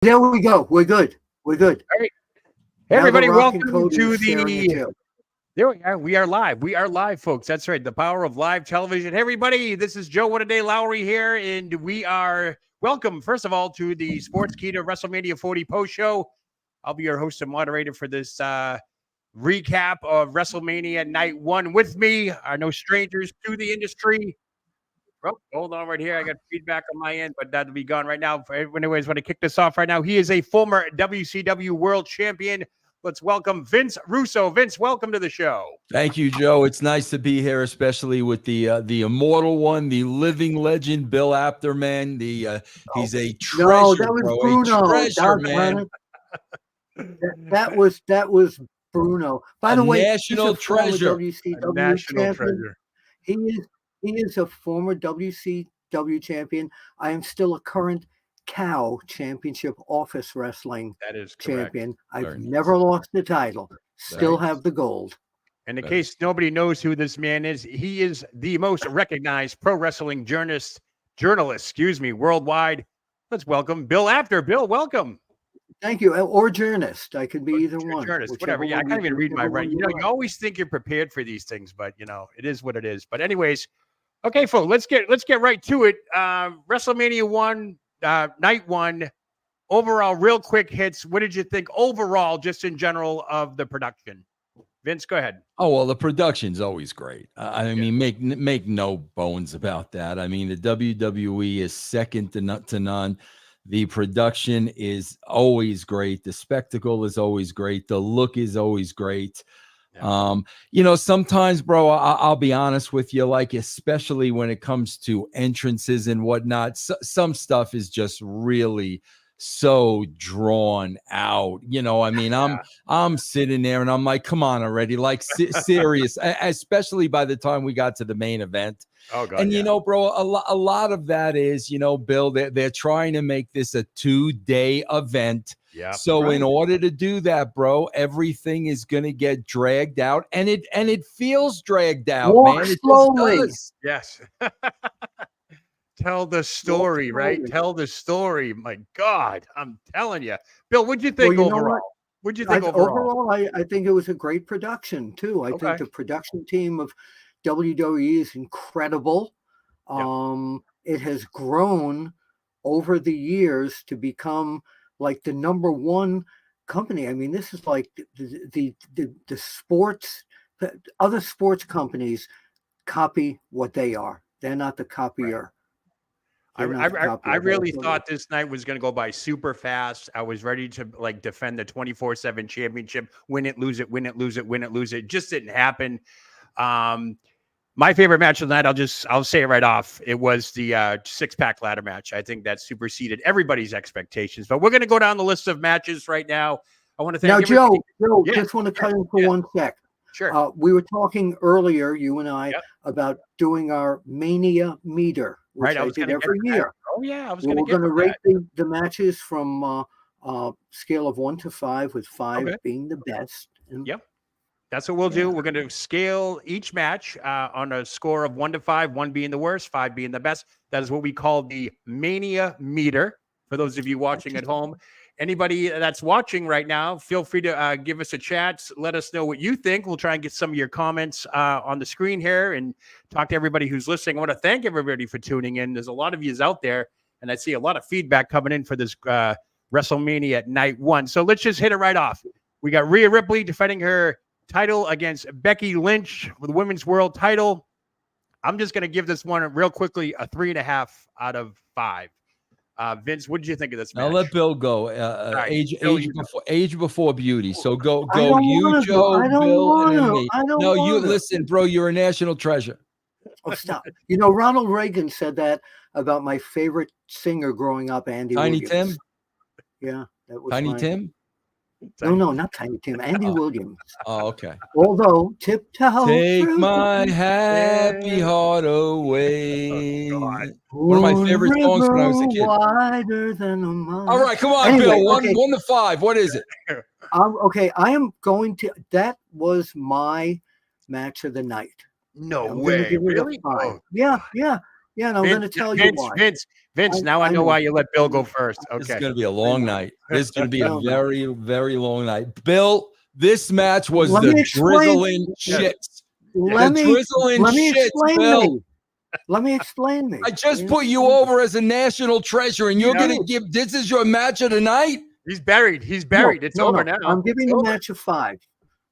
There we go. We're good. We're good. All right. Hey, Now the everybody, Rock and welcome Cody to is sharing it the. too. There we are. We are live. We are live, folks. That's right. The power of live television. Hey, everybody, this is Joe Lowry here, and we are welcome, first of all, to the Sports Key to WrestleMania 40 post show. I'll be your host and moderator for this recap of WrestleMania Night 1. With me are no strangers to the industry. Oh, hold on right here. I got feedback on my end, but that'll be gone right now. Anyways, want to kick this off right now. He is a former WCW World Champion. Let's welcome Vince Russo. Vince, welcome to the show. Thank you, Joe. It's nice to be here, especially with the immortal one, the living legend, Bill Apter, man. He's a treasure, No, that was bro. Bruno. A treasure, Doc man. That was Bruno. By the way, he's national a former treasure. WCW National champion. treasure. He is a former WCW champion. I am still a current Cow Championship Office Wrestling That is correct. champion. I've Very nice. never lost the title. Still Very have the gold. And in case nobody knows who this man is, he is the most recognized pro wrestling journalist, worldwide. Let's welcome Bill Apter. Bill, welcome. Thank you. Or journalist. I could be either one. Journalist, whichever whatever. Yeah, I one can't even read my whichever writing. one You know, you always think you're prepared for these things, but it is what it is. But anyways, okay, folks, let's get right to it. WrestleMania 1, night 1, overall, real quick hits. What did you think overall, just in general, of the production? Vince, go ahead. Oh, well, the production's always great. I mean, make no bones about that. I mean, the WWE is second to none. The production is always great. The spectacle is always great. The look is always great. Yeah. Sometimes, bro, I'll be honest with you, like, especially when it comes to entrances and whatnot, some stuff is just really so drawn out. I mean, I'm sitting there and I'm like, come on already, like, serious, especially by the time we got to the main event. Oh, God. And, bro, a lot of that is, Bill, they're trying to make this a 2-day event. Yeah. So in order to do that, bro, everything is going to get dragged out, and it feels dragged out, Walk man. slowly. It just does. Yes. Tell the story, right? Tell the story. My God, I'm telling you. Bill, what'd you think overall? What'd you think overall? I think it was a great production, too. I think the production team of WWE is incredible. It has grown over the years to become like the number one company. I mean, this is like the sports, other sports companies copy what they are. They're not the copier. I really thought this night was going to go by super fast. I was ready to defend the 24/7 championship, win it, lose it, win it, lose it, win it, lose it. It just didn't happen. My favorite match of the night, I'll say it right off. It was the 6-pack ladder match. I think that superseded everybody's expectations. But we're going to go down the list of matches right now. I want to thank Joe, just want to cut in for 1 sec. Sure. We were talking earlier, you and I, about doing our Mania meter, which I did every year. Oh, yeah. We're going to rate the matches from scale of 1 to 5, with 5 being the best. Yep. That's what we'll do. We're going to scale each match on a score of 1 to 5, 1 being the worst, 5 being the best. That is what we call the Mania meter. For those of you watching at home, anybody that's watching right now, feel free to give us a chat. Let us know what you think. We'll try and get some of your comments on the screen here and talk to everybody who's listening. I want to thank everybody for tuning in. There's a lot of yous out there, and I see a lot of feedback coming in for this WrestleMania at night 1. So let's just hit it right off. We got Rhea Ripley defending her title against Becky Lynch for the women's world title. I'm just going to give this one real quickly a 3.5 out of 5. Vince, what did you think of this match? I'll let Bill go. Age before beauty. So go you, Joe, Bill, and then me. You listen, bro. You're a national treasure. Oh, stop. Ronald Reagan said that about my favorite singer growing up, Andy Tiny Williams. Tim? Yeah, that was Tiny Tim? No, not Tiny Tim. Andy Williams. Oh, okay. Although, tiptoe. Take my happy heart away. One of my favorite songs when I was a kid. Wider than a mile. All right, come on, Bill. 1 to 5. What is it? I am going to. That was my match of the night. No way. Really? Yeah. Yeah, and I'm going to tell you Vince, why. Vince. Now I know why you let Bill go first. This is Okay. going to be a long night. This is going to be a No. very, very long night. Bill, this match was Let the me explain. drizzling shits. Let The me drizzling shits, explain Bill. me. Let me explain me. I just put you over as a national treasure, and you're going to give this is your match of the night? He's buried. He's buried. It's over now. I'm giving It's the over. match a 5.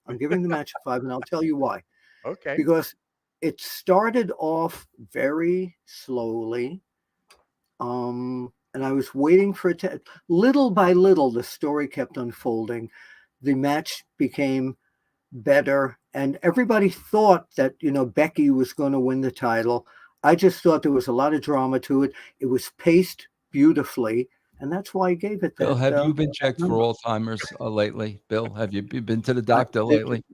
I'm giving the match a 5, and I'll tell you why. Okay. Because it started off very slowly. And I was waiting for it to, little by little, the story kept unfolding. The match became better, and everybody thought that, Becky was going to win the title. I just thought there was a lot of drama to it. It was paced beautifully, and that's why I gave it that. Bill, have you been checked for Alzheimer's lately? Bill, have you been to the doctor lately?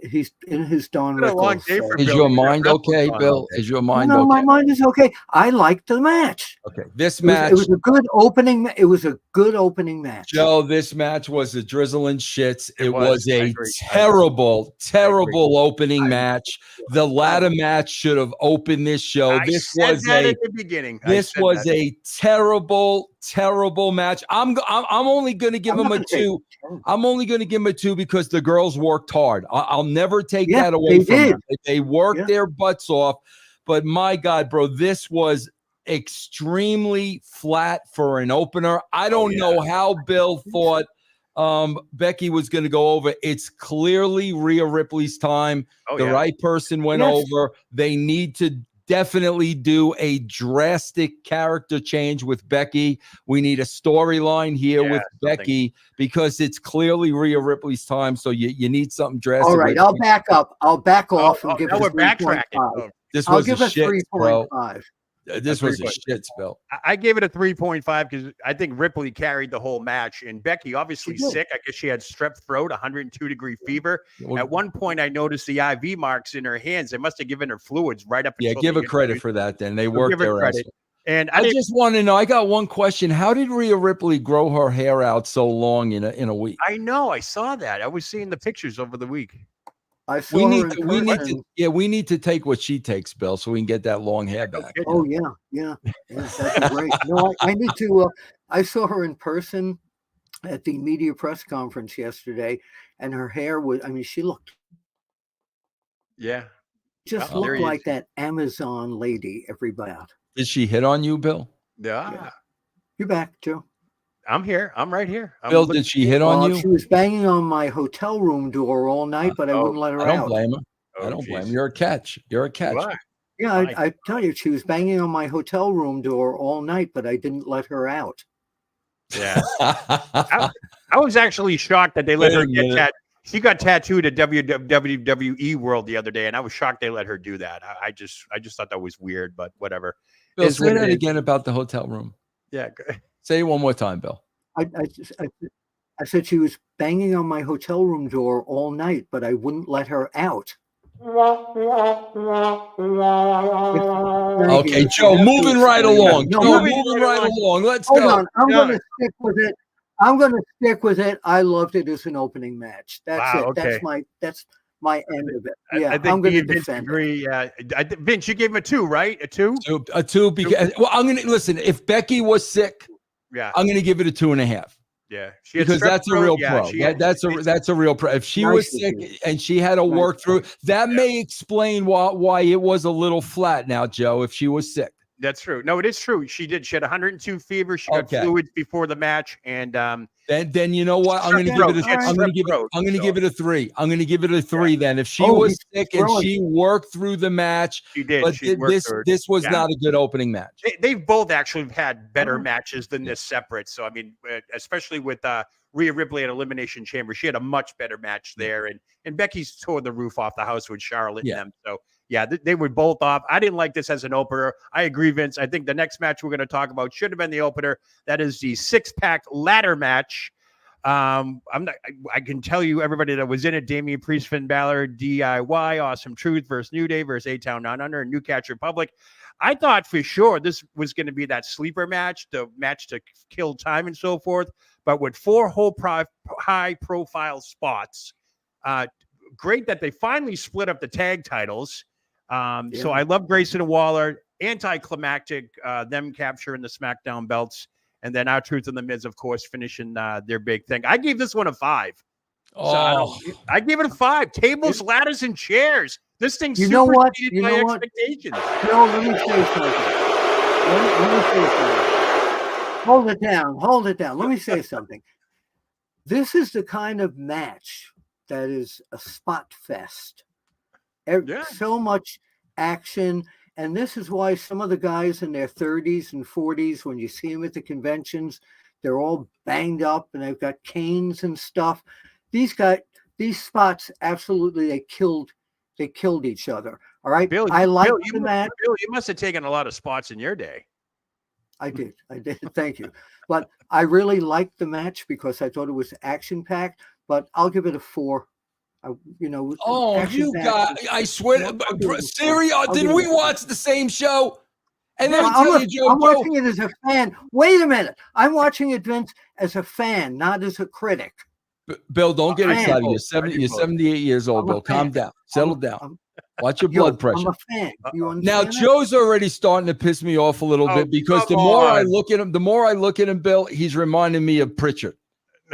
He's in his Don It's been a long Rickles. day for Is Bill. your He's got mind wrestling okay, going Bill? all day. Is your mind No, okay? my mind is okay. I liked the match. Okay, this It was, match, it was a good opening. It was a good opening match. Joe, this match was a drizzling shits. It was I a agree. terrible, terrible opening match. The ladder Terrible. match should have opened this show. I This said was that at the beginning. This was a terrible, terrible match. I'm only going to give him a 2. I'm only going to give him a 2 because the girls worked hard. I'll never take that away from them. They worked their butts off. But my God, bro, this was extremely flat for an opener. I don't know how Bill thought Becky was going to go over. It's clearly Rhea Ripley's time. The right person went over. They need to definitely do a drastic character change with Becky. We need a storyline here with Becky because it's clearly Rhea Ripley's time. So you need something drastic. All right, I'll back up. I'll back off and give it a 3.5. This I'll was give a it shit, 3.5. This was a shit spell. I gave it a 3.5 because I think Ripley carried the whole match, and Becky obviously sick. I guess she had strep throat, 102-degree fever. At one point, I noticed the IV marks in her hands. They must have given her fluids right up. Yeah, give her credit for that. Then they worked their ass. And I just want to know. I got one question. How did Rhea Ripley grow her hair out so long in a week? I know. I saw that. I was seeing the pictures over the week. We need to take what she takes, Bill, so we can get that long hair back. Oh yeah, that'd be great. No, I need to. I saw her in person at the media press conference yesterday, and her hair was. I mean, she looked. Yeah. Just looked like that Amazon lady. Everybody out. Did she hit on you, Bill? Yeah. You're back, Joe. I'm here. I'm right here. Bill, did she hit on you? She was banging on my hotel room door all night, but I wouldn't let her out. I don't blame her. I don't blame her. You're a catch. You're a catch. Yeah, I tell you, she was banging on my hotel room door all night, but I didn't let her out. Yeah. I was actually shocked that they let her get tattooed. She got tattooed at WWE World the other day, and I was shocked they let her do that. I just thought that was weird, but whatever. Bill, say that again about the hotel room. Yeah. Say it one more time, Bill. I said she was banging on my hotel room door all night, but I wouldn't let her out. Okay, Joe, moving right along. Moving right along. Let's go. Hold on. I'm going to stick with it. I loved it as an opening match. That's it. Okay. That's my end of it. Yeah, I think I'm going to defend agree. Vince, you gave him a 2, right? A 2? A 2 because I'm going to listen. If Becky was sick, I'm going to give it a 2.5. Yeah, because that's a real pro. That's a real pro. If she was sick and she had to work through, that may explain why it was a little flat. Now, Joe, if she was sick, that's true. No, it is true. She did. She had 102 fever. She got fluids before the match, and then you know what? I'm going to give it. I'm going to give it a 3. I'm going to give it a 3. Then, if she was sick and she worked through the match, she did. But this was not a good opening match. They've both actually had better matches than this separate. So I mean, especially with Rhea Ripley at Elimination Chamber, she had a much better match there, and Becky's tore the roof off the house with Charlotte and them. So. Yeah, they were both off. I didn't like this as an opener. I agree, Vince. I think the next match we're going to talk about should have been the opener. That is the 6-pack ladder match. I can tell you everybody that was in it: Damian Priest, Finn Balor, DIY, Awesome Truth versus New Day versus A-Town Down Under and Newcastle Republic. I thought for sure this was going to be that sleeper match, the match to kill time and so forth. But with 4 high-profile spots, great that they finally split up the tag titles. So I love Grayson Waller. anticlimactic, them capturing the SmackDown belts, and then R-Truth and the Miz, of course, finishing their big thing. I gave this one a 5. Oh, So I gave it a 5. Tables, ladders, and chairs. This thing You know what? superseded You my know what? expectations. No, let me say something. Let me say something. Hold it down. Hold it down. Let me say something. This is the kind of match that is a spot fest. Yeah. So much action. And this is why some of the guys in their 30s and 40s, when you see them at the conventions, they're all banged up and they've got canes and stuff. These spots, absolutely, they killed each other. All right. Bill, I like Bill, the match. Bill, you must have taken a lot of spots in your day. I did. Thank you. But I really liked the match because I thought it was action packed. But I'll give it a 4. oh, you got! I swear, Siri, did we watch the same show? And let me tell you, Joe, I'm watching it as a fan. Wait a minute. I'm watching it, Vince, as a fan, not as a critic. Bill, don't get excited. You're 78 years old, Bill. Calm down. Settle down. Watch your blood pressure. I'm a fan. You understand now, that? Joe's already starting to piss me off a little bit because the more I look at him, Bill, he's reminding me of Pritchard.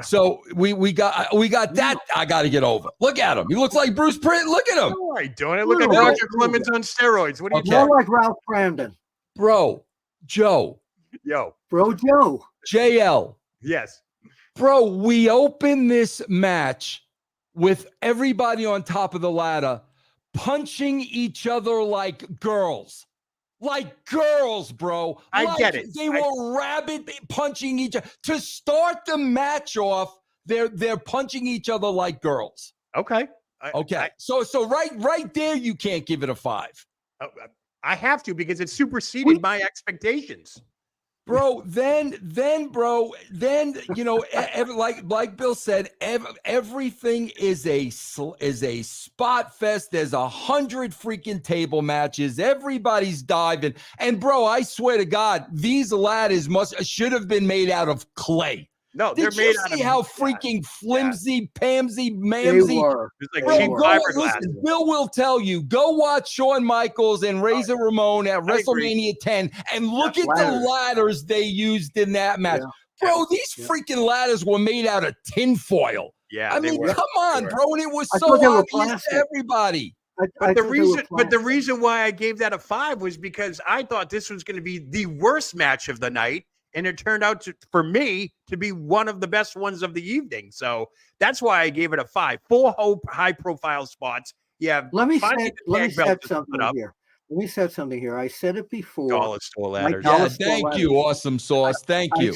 So we got that. I got to get over. Look at him. He looks like Bruce Pritchard. Look at him. What are you doing? Look at Roger Clemens on steroids. What are you More like Ralph Brandon. Bro, Joe. Bro, Joe. JL. Yes. Bro, we open this match with everybody on top of the ladder punching each other like girls. Like girls, bro. I get it. They were rabid punching each other. To start the match off, they're punching each other like girls. Okay. So right there, you can't give it a 5. I have to because it superseded my expectations. Bro, then, you know, like Bill said, everything is a spot fest. There's 100 freaking table matches. Everybody's diving. And bro, I swear to God, these ladders should have been made out of clay. No, they're made out of. Did you see how freaking flimsy, pamsy, mamsy? They were. Listen, Bill will tell you. Go watch Shawn Michaels and Razor Ramon at WrestleMania 10 and look at the ladders they used in that match. Yeah. Bro, these freaking ladders were made out of tinfoil. Yeah, I mean, come on, bro, and it was so obvious to everybody. But the reason why I gave that a 5 was because I thought this was going to be the worst match of the night. And it turned out for me to be one of the best ones of the evening. So that's why I gave it a 5. 4 high-profile spots. Yeah. Let me set something here. I said it before. Dollar store ladders. Yeah, thank you, awesome sauce. Thank you.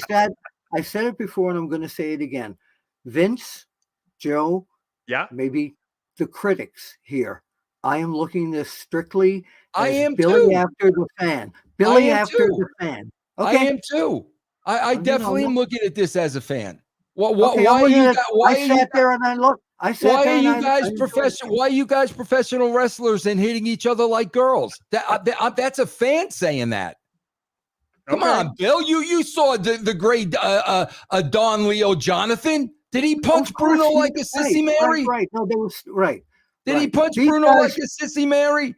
I said it before, and I'm going to say it again. Vince, Joe, maybe the critics here. I am looking this strictly as Billy Apter the fan. Billy Apter the fan. Okay. I am too. I definitely am looking at this as a fan. Why are you guys professional wrestlers and hitting each other like girls? That's a fan saying that. Come on, Bill. You saw the great Don Leo Jonathan. Did he punch Bruno like a sissy Mary? Right. No, they was right. Did he punch Bruno like a sissy Mary?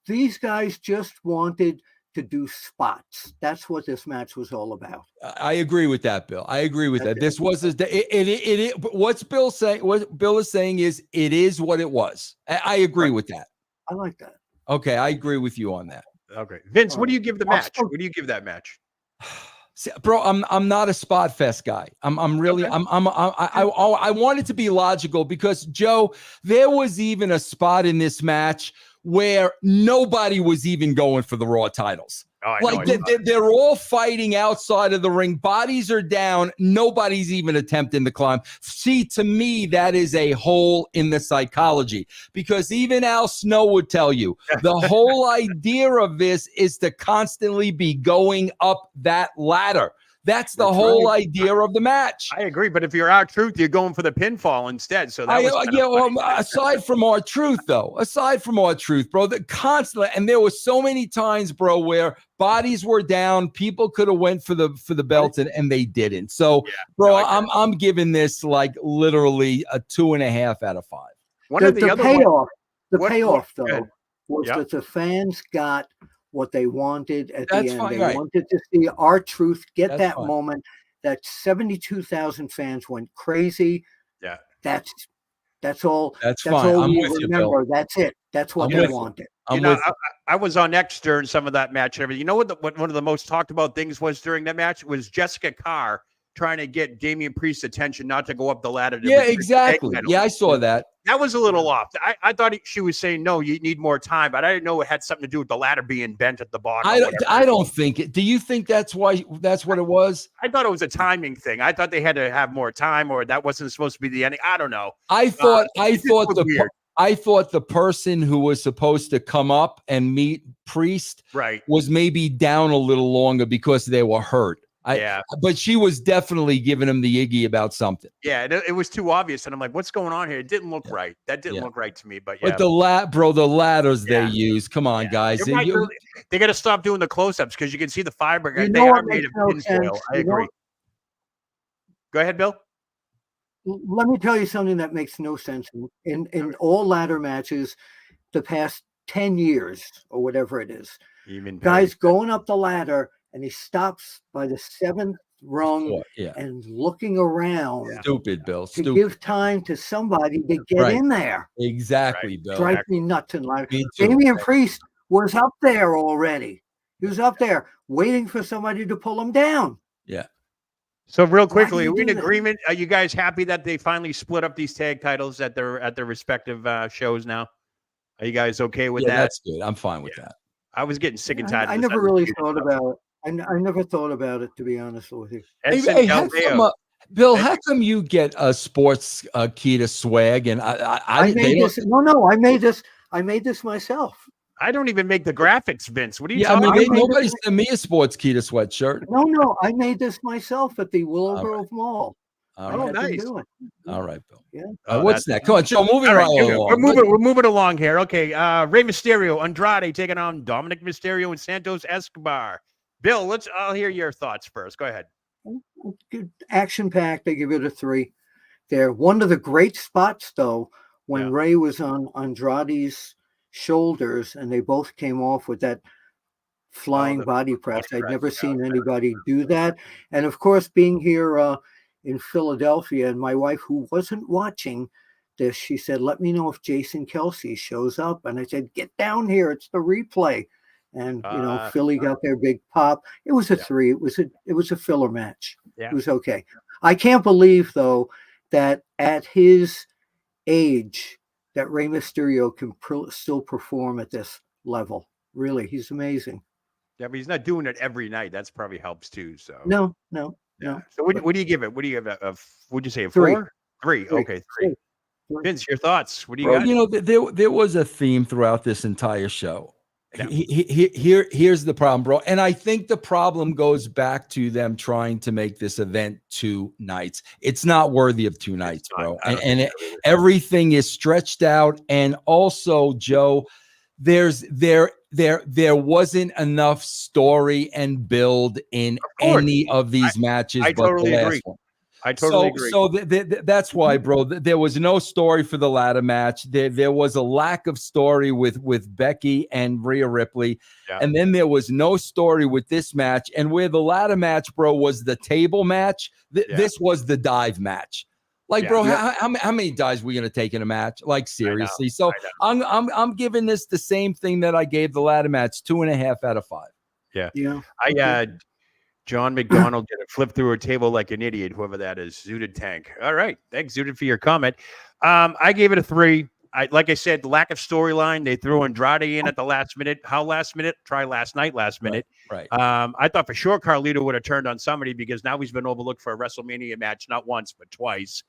These guys just wanted to do spots. That's what this match was all about. I agree with that, Bill. I agree with that. This was what's Bill saying. What Bill is saying is it is what it was. I agree with that. I like that. Okay, I agree with you on that. Okay, Vince, what do you give the match? What do you give that match? See, bro, I'm not a spot fest guy. I wanted to be logical because Joe, there was even a spot in this match where nobody was even going for the Raw titles. They're all fighting outside of the ring. Bodies are down. Nobody's even attempting to climb. See, to me, that is a hole in the psychology because even Al Snow would tell you the whole idea of this is to constantly be going up that ladder. That's the whole idea of the match. I agree, but if you're R-Truth, you're going for the pinfall instead. So aside from R-Truth, bro, the constantly, and there were so many times, bro, where bodies were down, people could have went for the belts, and they didn't. So, I'm giving this like literally a 2.5 out of 5. The payoff, though, was that the fans got what they wanted at the That's end. fine, They right. wanted to see R-Truth get That's that fine. moment. That 72,000 fans went crazy. Yeah. That's all. That's That's fine. all I'm we with you, Bill. remember. That's it. That's what I'm they with you. wanted. I'm with you. I was on X during some of that match and everything. You know what one of the most talked about things was during that match was Jessica Carr trying to get Damian Priest's attention not to go up the ladder. Yeah, exactly. Yeah, I saw that. That was a little off. I thought she was saying, no, you need more time, but I didn't know it had something to do with the ladder being bent at the bottom. I don't think it. Do you think that's what it was? I thought it was a timing thing. I thought they had to have more time, or that wasn't supposed to be the ending. I don't know. I thought the person who was supposed to come up and meet Priest was maybe down a little longer because they were hurt. But she was definitely giving him the Iggy about something. Yeah, it was too obvious, and I'm like, "What's going on here?" It didn't look right. That didn't look right to me. But the ladders they use. Come on, guys. Right. They got to stop doing the close-ups because you can see the fiber. You They know are what made makes of no tinfoil. sense? I agree. Go ahead, Bill. Let me tell you something that makes no sense. In all ladder matches, the past 10 years or whatever it is, guys going up the ladder and he stops by the 7th rung and looking around. Stupid, Bill. To give time to somebody to get in there. Exactly, Bill. Drives me nuts in life. Damian Priest was up there already. He was up there waiting for somebody to pull him down. Yeah. So real quickly, are we in agreement? Are you guys happy that they finally split up these tag titles at their respective shows now? Are you guys okay with that? That's good. I'm fine with that. I was getting sick and tired. I never really thought about it. I never thought about it, to be honest with you. Hey, Bill, how come you get a sports Kita swag and I made this? No, I made this myself. I don't even make the graphics, Vince. What are you talking about? Nobody about? sent me a sports Kita sweatshirt. No, I made this myself at the Willow Grove Mall. Nice. All right, Bill. Yeah. What's next? Come on, Joe. Moving right along. We're moving along here. Okay. Rey Mysterio, Andrade taking on Dominic Mysterio and Santos Escobar. Bill, I'll hear your thoughts first. Go ahead. Action packed. I give it a 3. There. One of the great spots though, when Rey was on Andrade's shoulders and they both came off with that flying body press. I'd never seen anybody do that. And of course, being here in Philadelphia, and my wife, who wasn't watching this, she said, "Let me know if Jason Kelsey shows up." And I said, "Get down here. It's the replay." And Philly got their big pop. It was a 3. It was a filler match. It was okay. I can't believe though that at his age that Rey Mysterio can still perform at this level. Really, he's amazing. Yeah, but he's not doing it every night. That's probably helps too. So no. So what do you give it? What do you give it? Would you say a 3? 4? 3. Okay, 3. Vince, your thoughts? What do you got? You know, there was a theme throughout this entire show. Here's the problem, bro. And I think the problem goes back to them trying to make this event 2 nights. It's not worthy of 2 nights, bro. And everything is stretched out. And also, Joe, there wasn't enough story and build in any of these matches. I totally agree. I totally agree. So that's why, bro. There was no story for the ladder match. There was a lack of story with Becky and Rhea Ripley, and then there was no story with this match. And where the ladder match, bro, was the table match, this was the dive match. Like, bro, how many dives are we gonna take in a match? Like, seriously. So I'm giving this the same thing that I gave the ladder match, 2.5 out of 5. Yeah. John McDonald did a flip through a table like an idiot, whoever that is. Zooted Tank. All right. Thanks, Zooted, for your comment. I gave it a 3. Like I said, lack of storyline. They threw Andrade in at the last minute. How last minute? Try last night, last minute. Right. I thought for sure Carlito would have turned on somebody because now he's been overlooked for a WrestleMania match, not once, but twice.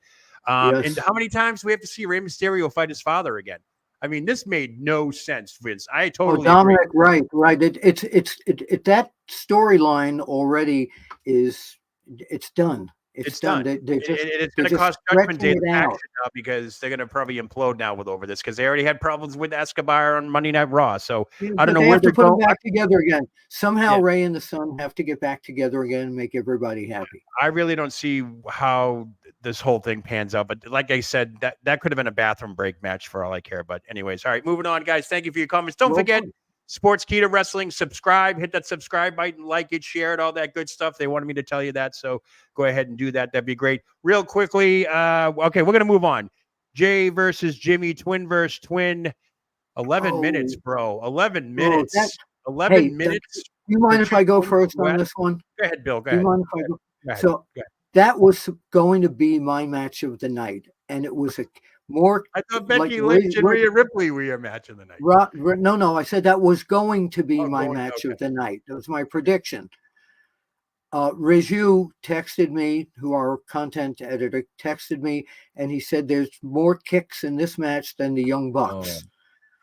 And how many times do we have to see Rey Mysterio fight his father again? I mean, this made no sense, Vince. I totally Dominic, agree. right. It's that storyline already is done. It's done. It's going to cost Judgment Day action now because they're going to probably implode now over this because they already had problems with Escobar on Monday Night Raw. So I don't know where to put them back together again. Somehow Rey and the Son have to get back together again and make everybody happy. I really don't see how this whole thing pans out. But like I said, that could have been a bathroom break match for all I care. But anyways, all right, moving on, guys. Thank you for your comments. Don't forget, Sportskeeda Wrestling. Subscribe. Hit that subscribe button. Like it, share it, all that good stuff. They wanted me to tell you that, so go ahead and do that. That'd be great. Real quickly, okay, we're going to move on. Jay versus Jimmy, twin versus twin. 11 minutes, bro. 11 minutes. 11 minutes. Do you mind if I go first on this one? Go ahead, Bill. Go Do ahead. you mind if I go? Go ahead. So Go ahead. that was going to be my match of the night, and it was a more. I thought Becky Lynch and Rhea Ripley were your match of the night. No, I said that was going to be my match of the night. That was my prediction. Raju texted me, who our content editor texted me, and he said there's more kicks in this match than the Young Bucks.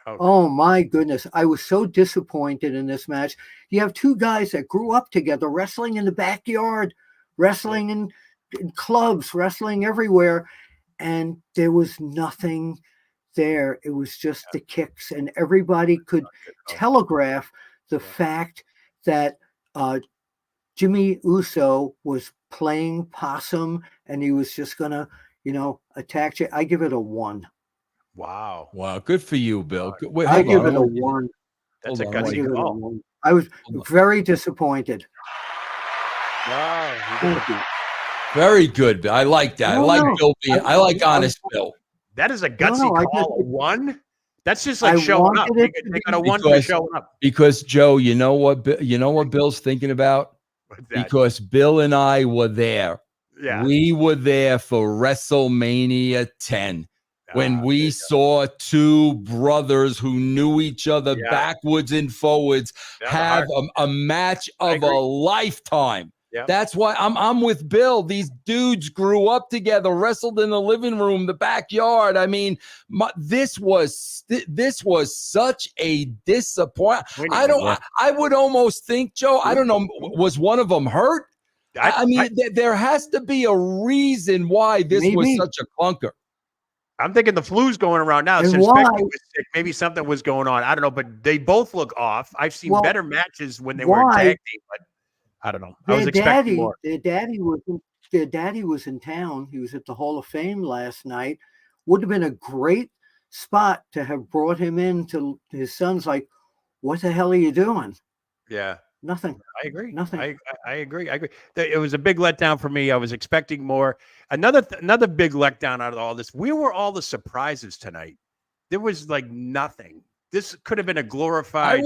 Oh my goodness. I was so disappointed in this match. You have two guys that grew up together, wrestling in the backyard, wrestling in clubs, wrestling everywhere, and there was nothing there. It was just the kicks, and everybody could telegraph the fact that Jimmy Uso was playing possum, and he was just gonna, attack you. I give it a 1. Wow. Good for you, Bill. Wait, I give it a 1. That's a gutsy call. I was very disappointed. Wow. Thank you. Very good. I like that. I like Bill. I like honest Bill. That is a gutsy call. A 1? That's just like showing up. They got a 1 for showing up. Because Joe, you know what Bill's thinking about? Because Bill and I were there. Yeah. We were there for WrestleMania 10. When we saw two brothers who knew each other backwards and forwards have a match of a lifetime. Yeah. That's why I'm with Bill. These dudes grew up together, wrestled in the living room, the backyard. I mean, this was such a disappointment. I would almost think, Joe, I don't know, was one of them hurt? I mean, there has to be a reason why this was such a clunker. I'm thinking the flu's going around now. Since Becky was sick, maybe something was going on. I don't know, but they both look off. I've seen better matches when they were in tag team, but I don't know. I was expecting more. Their daddy was in town. He was at the Hall of Fame last night. Would have been a great spot to have brought him in to his son's like, what the hell are you doing? Yeah. Nothing. I agree. Nothing. I agree. It was a big letdown for me. I was expecting more. Another big letdown out of all this. We were all the surprises tonight. There was like nothing. This could have been a glorified. I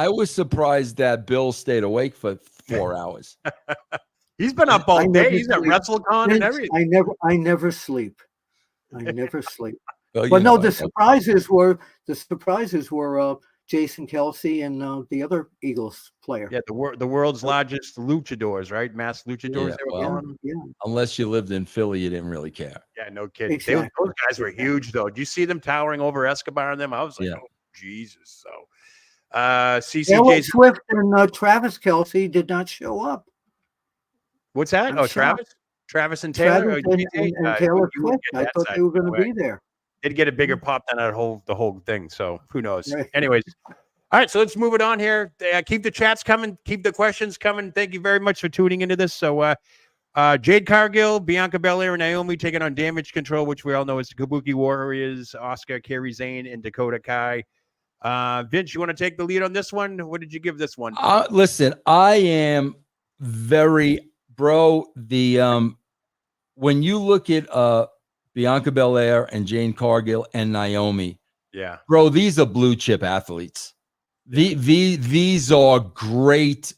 was surprised that Bill stayed awake for 4 hours. He's been up all day. He's at WrestleCon and everything. I never sleep. I never sleep. Well, but no, the surprises were Jason Kelsey and the other Eagles player. Yeah, the world's largest luchadors, right? Mass luchadors. Unless you lived in Philly, you didn't really care. Yeah, no kidding. Exactly. Those guys were huge, though. Did you see them towering over Escobar and them? I was like, oh, Jesus. So, Taylor Swift and Travis Kelsey did not show up. What's that? Travis and Taylor. And Taylor Swift. I thought they were going to be there. They'd get a bigger pop than the whole thing. So who knows? Right. Anyways, all right. So let's move it on here. Keep the chats coming. Keep the questions coming. Thank you very much for tuning into this. So Jade Cargill, Bianca Belair, and Naomi taking on Damage Control, which we all know is the Kabuki Warriors, Asuka, Kairi Sane, and Dakota Kai. Vince, you want to take the lead on this one? What did you give this one? Listen, I am very when you look at Bianca Belair and Jade Cargill and Naomi. Yeah. Bro, these are blue chip athletes. These are great.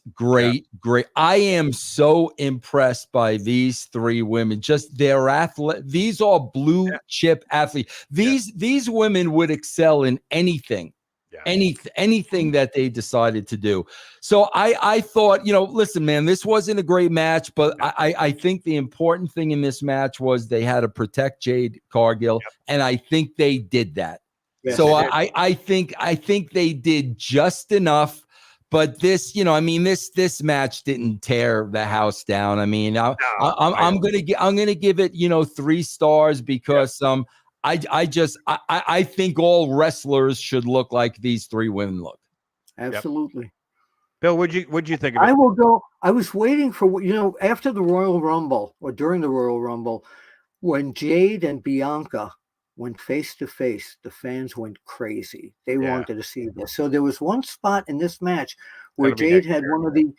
I am so impressed by these three women. Just their athlete. These are blue chip athletes. These women would excel in anything. Yeah. Anything that they decided to do. So I thought, listen, man, this wasn't a great match, but I think the important thing in this match was they had to protect Jade Cargill, and I think they did that. Yes, so I think they did just enough. But this, this match didn't tear the house down. I mean, I'm gonna give it 3 stars because I think all wrestlers should look like these 3 women look. Absolutely. Yep. Bill, what'd you think of it? I will go. I was waiting for, after the Royal Rumble or during the Royal Rumble, when Jade and Bianca went face to face, the fans went crazy. They Yeah. wanted to see this. So there was one spot in this match where That'll be Jade next had year. one of the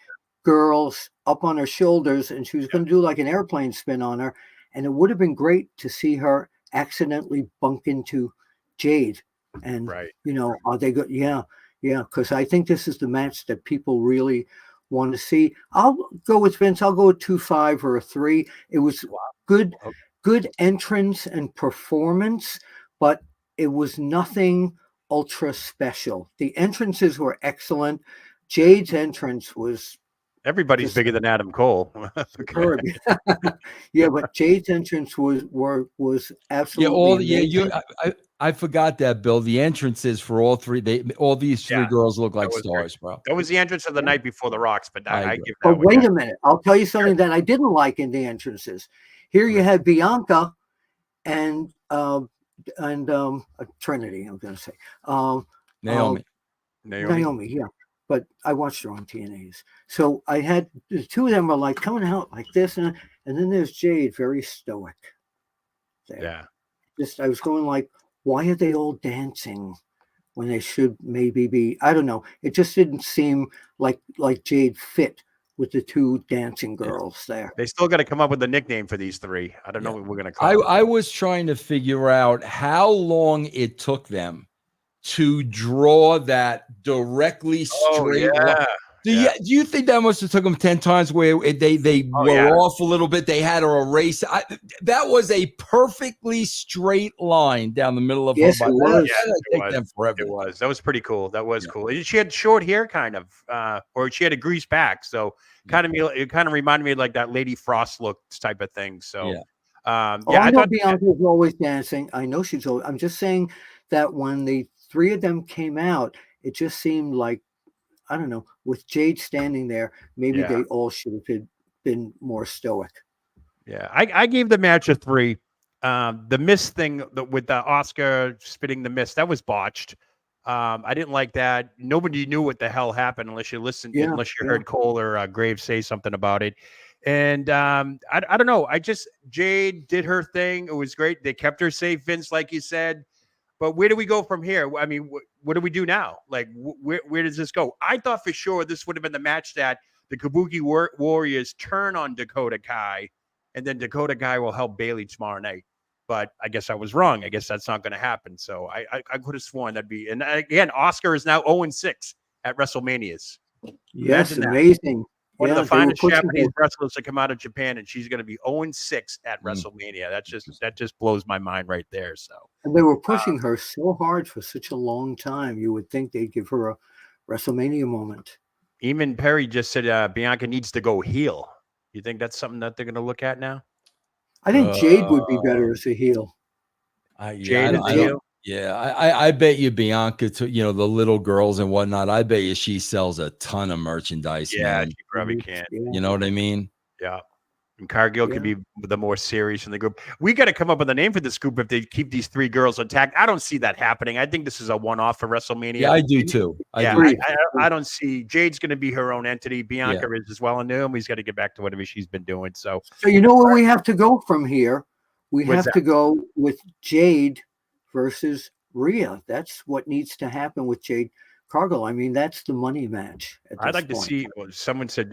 girls up on her shoulders, and she was going to do like an airplane spin on her. And it would have been great to see her accidentally bump into Jade. And, Right. are they good? Yeah, because I think this is the match that people really want to see. I'll go with Vince. I'll go with 2-5 or a 3. It was good, Okay. good entrance and performance, but it was nothing ultra special. The entrances were excellent. Jade's entrance was Everybody's just bigger than Adam Cole. superb. Yeah, but Jade's entrance was Yeah, absolutely amazing. I forgot that, Bill. The entrances for all three, all these three Yeah, girls look like that was great. stars, bro. That was the entrance of the Yeah. night before the Rocks, but I I agree. give that But one. wait a minute, I'll tell you something that I didn't like in the entrances. Here you had Bianca and Trinity. I'm going to say Naomi. Naomi, yeah. But I watched her on TNA's. So I had the two of them were like coming out like this, and then there's Jade, very stoic. There. Yeah. Just I was going like, why are they all dancing when they should maybe be? I don't know. It just didn't seem like Jade fit with the two dancing girls there. They still got to come up with a nickname for these three. I don't know what we're going to call them. I was trying to figure out how long it took them to draw that directly straight line. Do you think that must have took them 10 times where they were off a little bit? They had to erase. That was a perfectly straight line down the middle of yes, her body. It was. That take them forever. It was. That was pretty cool. That was cool. And she had short hair, kind of, or she had a grease back. So it kind of reminded me of like that Lady Frost look type of thing. So I know Bianca was always dancing. I know she's always. I'm just saying that when the three of them came out, it just seemed like, I don't know, with Jade standing there, maybe they all should have been more stoic. Yeah, I gave the match a 3. The mist thing with the Oscar spitting the mist, that was botched. I didn't like that. Nobody knew what the hell happened unless you listened, unless you heard Cole or Graves say something about it. And I don't know. Jade did her thing. It was great. They kept her safe, Vince, like you said. But where do we go from here? I mean, what do we do now? Like, where does this go? I thought for sure this would have been the match that the Kabuki Warriors turn on Dakota Kai, and then Dakota Kai will help Bayley tomorrow night. But I guess I was wrong. I guess that's not going to happen. So I could have sworn that'd be. And again, Oscar is now 0-6 at WrestleManias. Yes, amazing. One of the finest Japanese wrestlers to come out of Japan, and she's going to be 0-6 at WrestleMania. That just blows my mind right there. So, and they were pushing her so hard for such a long time. You would think they'd give her a WrestleMania moment. Eamon Perry just said Bianca needs to go heel. You think that's something that they're going to look at now? I think Jade would be better as a heel. Jade as a heel. Yeah, I bet you Bianca, to the little girls and whatnot, I bet you she sells a ton of merchandise. Yeah, man. she probably can. You know what I mean? Yeah. And Cargill could be the more serious in the group. We got to come up with a name for this group if they keep these three girls intact. I don't see that happening. I think this is a one-off for WrestleMania. Yeah, I do too. I don't see Jade's going to be her own entity. Bianca is as well, and Naomi's got to get back to whatever she's been doing. So you know where we have to go from here? We have to go with Jade versus Rhea. That's what needs to happen with Jade Cargill. I mean, that's the money match. I'd like to see. Well, someone said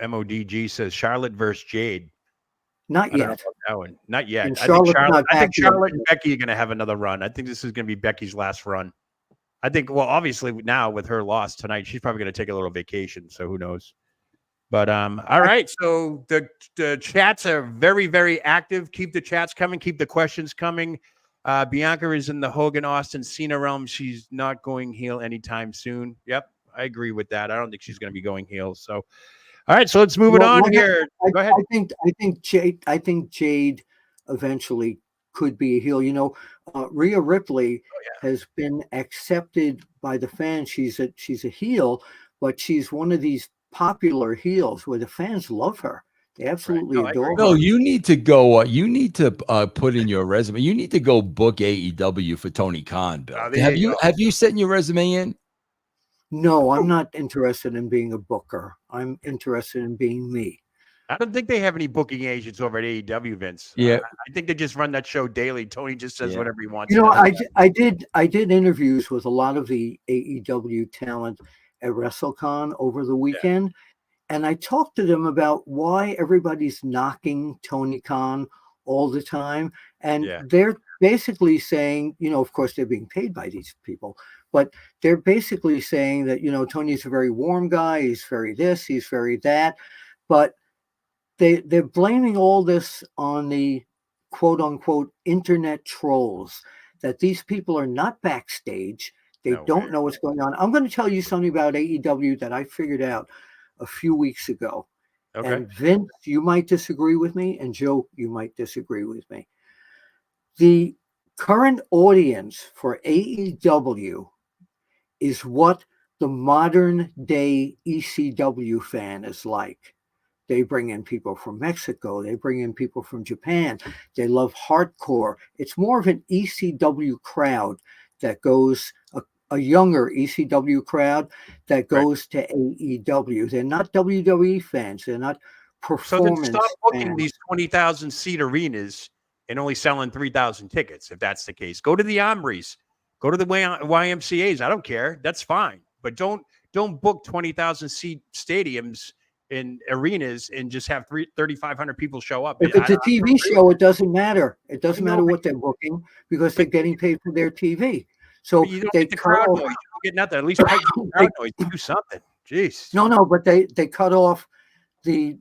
MODG says Charlotte versus Jade. Not yet. That one. Not yet. And I think Charlotte yet. and Becky are going to have another run. I think this is going to be Becky's last run. I think. Well, obviously now with her loss tonight, she's probably going to take a little vacation. So who knows? But all right. So the chats are very, very active. Keep the chats coming. Keep the questions coming. Bianca is in the Hogan, Austin, Cena realm. She's not going heel anytime soon. Yep, I agree with that. I don't think she's going to be going heel. So, all right, so let's move it on here. Go ahead. I think Jade eventually could be a heel. Rhea Ripley has been accepted by the fans. She's a heel, but she's one of these popular heels where the fans love her. They absolutely adore her. No, you need to go. You need to put in your resume. You need to go book AEW for Tony Khan, Bill. Have you sent your resume in? No, I'm not interested in being a booker. I'm interested in being me. I don't think they have any booking agents over at AEW, Vince. Yeah. I think they just run that show daily. Tony just says whatever he wants. You know, I did interviews with a lot of the AEW talent at WrestleCon over the weekend, and I talked to them about why everybody's knocking Tony Khan all the time, and they're basically saying, you know, of course they're being paid by these people, but they're basically saying that, you know, Tony's a very warm guy, he's very this, he's very that, but they're blaming all this on the quote unquote internet trolls, that these people are not backstage. They don't know what's going on. I'm going to tell you something about AEW that I figured out a few weeks ago. Okay. And Vince, you might disagree with me, and Joe, you might disagree with me. The current audience for AEW is what the modern day ECW fan is like. They bring in people from Mexico. They bring in people from Japan. They love hardcore. It's more of an ECW crowd that goes, a younger ECW crowd that goes to AEW. They're not WWE fans. They're not performance So then stop booking fans. these 20,000 seat arenas and only selling 3,000 tickets, if that's the case. Go to the Omris. Go to the YMCAs. I don't care. That's fine. But don't book 20,000 seat stadiums in arenas and just have 3,500 people show up. If it's a TV show, it doesn't matter. It doesn't matter what they're booking because they're getting paid for their TV. So you don't they get the crowd noise. You don't get nothing. At least pipe the crowd noise. Do something. Jeez. No, but they cut off they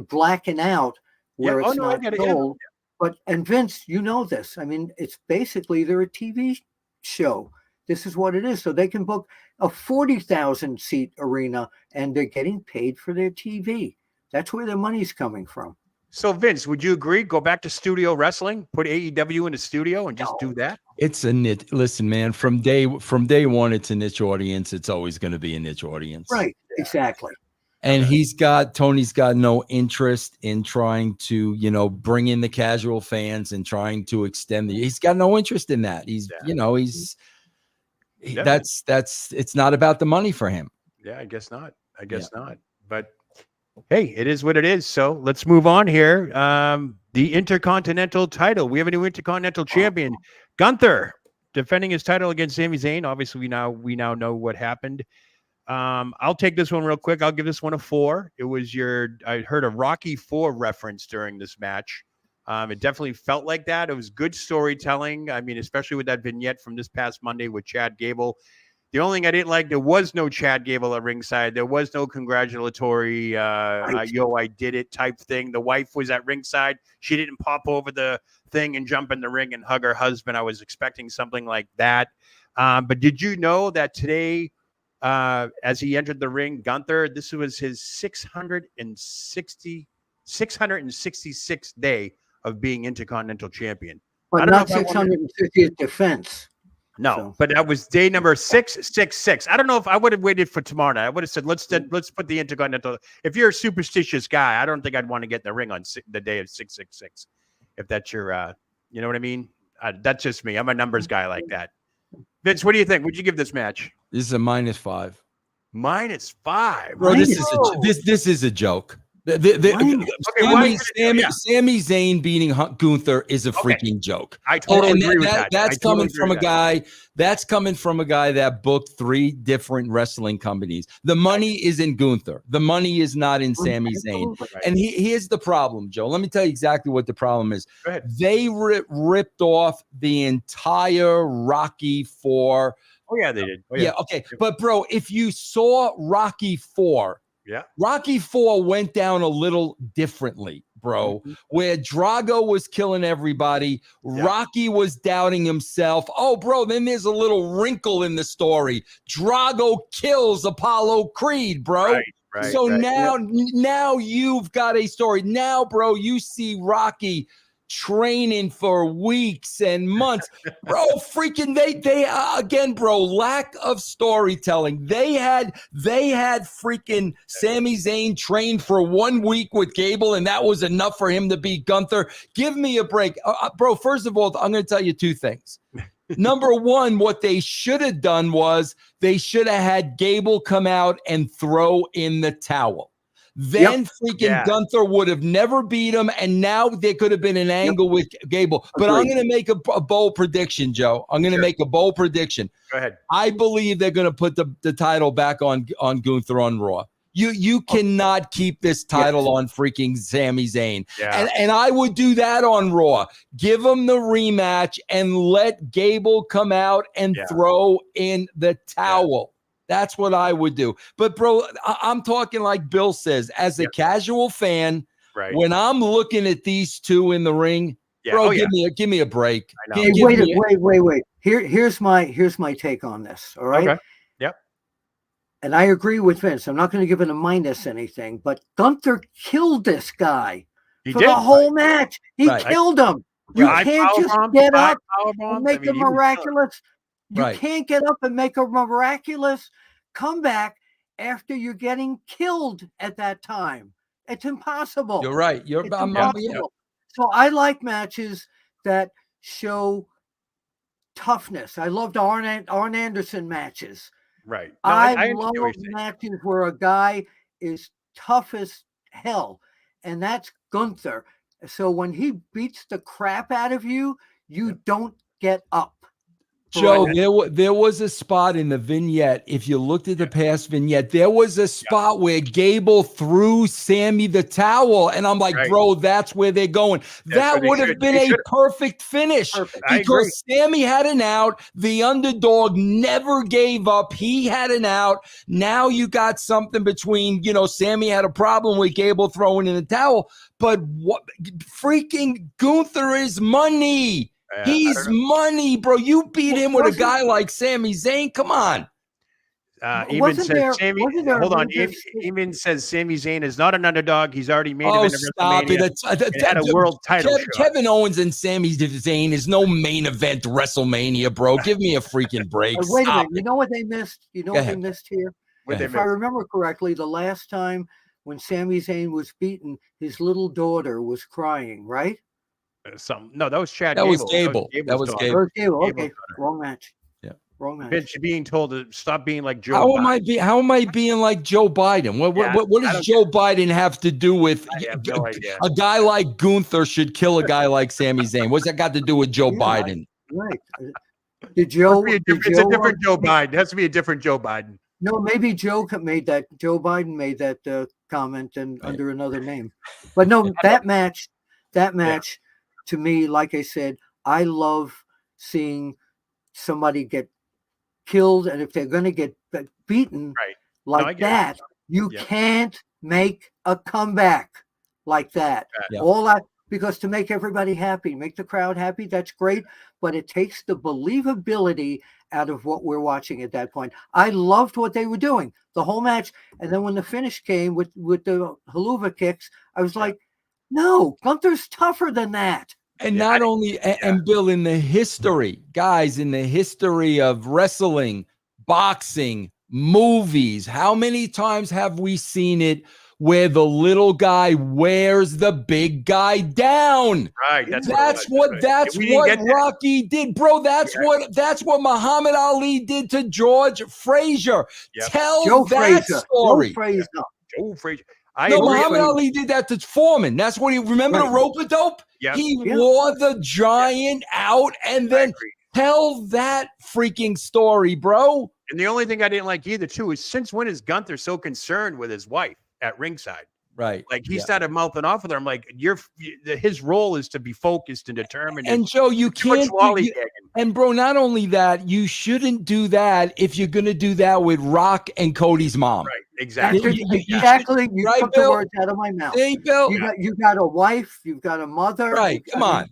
blacken out where it's not told. But and Vince, you know this. I mean, it's basically they're a TV show. This is what it is. So they can book a 40,000 seat arena and they're getting paid for their TV. That's where their money's coming from. So Vince, would you agree? Go back to studio wrestling, put AEW in the studio and just do that? It's a niche. Listen, man, from day one, it's a niche audience. It's always going to be a niche audience. Right. Exactly. And Tony's got no interest in trying to, you know, bring in the casual fans and trying to extend he's got no interest in that. It's not about the money for him. Yeah, I guess not. Not. But hey, it is what it is. So let's move on here. The Intercontinental title. We have a new Intercontinental champion, Gunther, defending his title against Sami Zayn. Obviously, we now know what happened. I'll take this one real quick. I'll give this one a 4. It was I heard a Rocky IV reference during this match. It definitely felt like that. It was good storytelling. I mean, especially with that vignette from this past Monday with Chad Gable. The only thing I didn't like, there was no Chad Gable at ringside. There was no congratulatory, yo, I did it type thing. The wife was at ringside. She didn't pop over the thing and jump in the ring and hug her husband. I was expecting something like that. But did you know that today, as he entered the ring, Gunther, this was his 666th day of being Intercontinental Champion. But not 650th defense. No, but that was day number 666. I don't know if I would have waited for tomorrow night. I would have said, let's put the Intercontinental. If you're a superstitious guy, I don't think I'd want to get in the ring on the day of 666. If that's your, you know what I mean? That's just me. I'm a numbers guy like that. Vince, what do you think? Would you give this match? This is a -5. -5. Bro, this is a joke. Sami Zayn beating Gunther is a freaking joke. I totally agree with that. That's coming from a guy. That's coming from a guy that booked 3 different wrestling companies. The money is in Gunther. The money is not in Sami Zayn. And here's the problem, Joe. Let me tell you exactly what the problem is. They ripped off the entire Rocky IV. Oh yeah, they did. Okay. But bro, if you saw Rocky IV. Yeah. Rocky IV went down a little differently, bro, where Drago was killing everybody. Yeah. Rocky was doubting himself. Oh, bro, then there's a little wrinkle in the story. Drago kills Apollo Creed, bro. Right, so now you've got a story. Now, bro, you see Rocky training for weeks and months, bro. Freaking they again, bro. Lack of storytelling. They had freaking Sami Zayn trained for 1 week with Gable, and that was enough for him to beat Gunther. Give me a break, bro. First of all, I'm going to tell you 2 things. Number one, what they should have done was they should have had Gable come out and throw in the towel. then freaking Gunther would have never beat him, and now there could have been an angle with Gable. But I'm going to make a bold prediction, Joe. I'm going to make a bold prediction. Go ahead. I believe they're going to put the title back on Gunther on Raw. You cannot keep this title on freaking Sami Zayn. Yeah. And I would do that on Raw. Give him the rematch and let Gable come out and throw in the towel. That's what I would do. But, bro, I'm talking like Bill says, as a casual fan, when I'm looking at these two in the ring, bro, give me a break. Hey, wait. Here's my take on this. All right. Okay. Yep. And I agree with Vince. I'm not going to give it a minus anything, but Gunther killed this guy the whole match. He killed him. You can't just get up and make a miraculous. You can't get up and make a miraculous comeback after you're getting killed at that time. It's impossible. You're right. It's impossible. So I like matches that show toughness. I loved Arn Anderson matches. Right. No, I love matches where a guy is tough as hell, and that's Gunther. So when he beats the crap out of you, you don't get up. Joe, there was a spot in the vignette. If you looked at the past vignette, there was a spot where Gable threw Sammy the towel. And I'm like, bro, that's where they're going. That would have been a perfect finish because Sammy had an out. The underdog never gave up. He had an out. Now you got something between, Sammy had a problem with Gable throwing in the towel. But what freaking Gunther is money. He's money, bro. You beat him with a guy like Sami Zayn. Come on. Even says Sami. Hold on. Even says Sami Zayn is not an underdog. He's already made him in WrestleMania. Had a world title. Kevin Owens and Sami Zayn is no main event WrestleMania, bro. Give me a freaking break. Wait a minute. You know what they missed? You know what they missed here? If I remember correctly, the last time when Sami Zayn was beaten, his little daughter was crying, right? No, that was Chad. That was Gable. That was Gable. Okay, wrong match. Yeah, wrong match. Vince, you're being told to stop being like Joe. How am I being like Joe Biden? What does Joe Biden have to do with a guy like Gunther should kill a guy like Sami Zayn? What's that got to do with Joe Biden? Right. It's a different Joe Biden. It has to be a different Joe Biden. No, maybe Joe Biden made that comment and under another name. But no, that match. To me, like I said, I love seeing somebody get killed, and if they're going to get beaten that, you can't make a comeback like that. All that because to make everybody happy, make the crowd happy, that's great, but it takes the believability out of what we're watching at that point. I loved what they were doing the whole match, and then when the finish came with the haluva kicks, I was like, no, Gunther's tougher than that. And not only, and Bill, in the history of wrestling, boxing, movies, how many times have we seen it where the little guy wears the big guy down? Right. That's what Rocky did, bro. That's what Muhammad Ali did to George Frazier. Tell Joe that Frazier. story. Joe Frazier. Muhammad Ali did that to Foreman. That's what he remember the rope-a-dope? He wore the giant out and then tell that freaking story, bro. And the only thing I didn't like either, too, is since when is Gunther so concerned with his wife at ringside? Right. Like he started mouthing off with her. I'm like, his role is to be focused and determined. And Joe, you can't. And bro, not only that, you shouldn't do that if you're going to do that with Rock and Cody's mom. Right. Exactly. You took the words out of my mouth. Hey, Bill. You got a wife. You've got a mother. Right. Come on.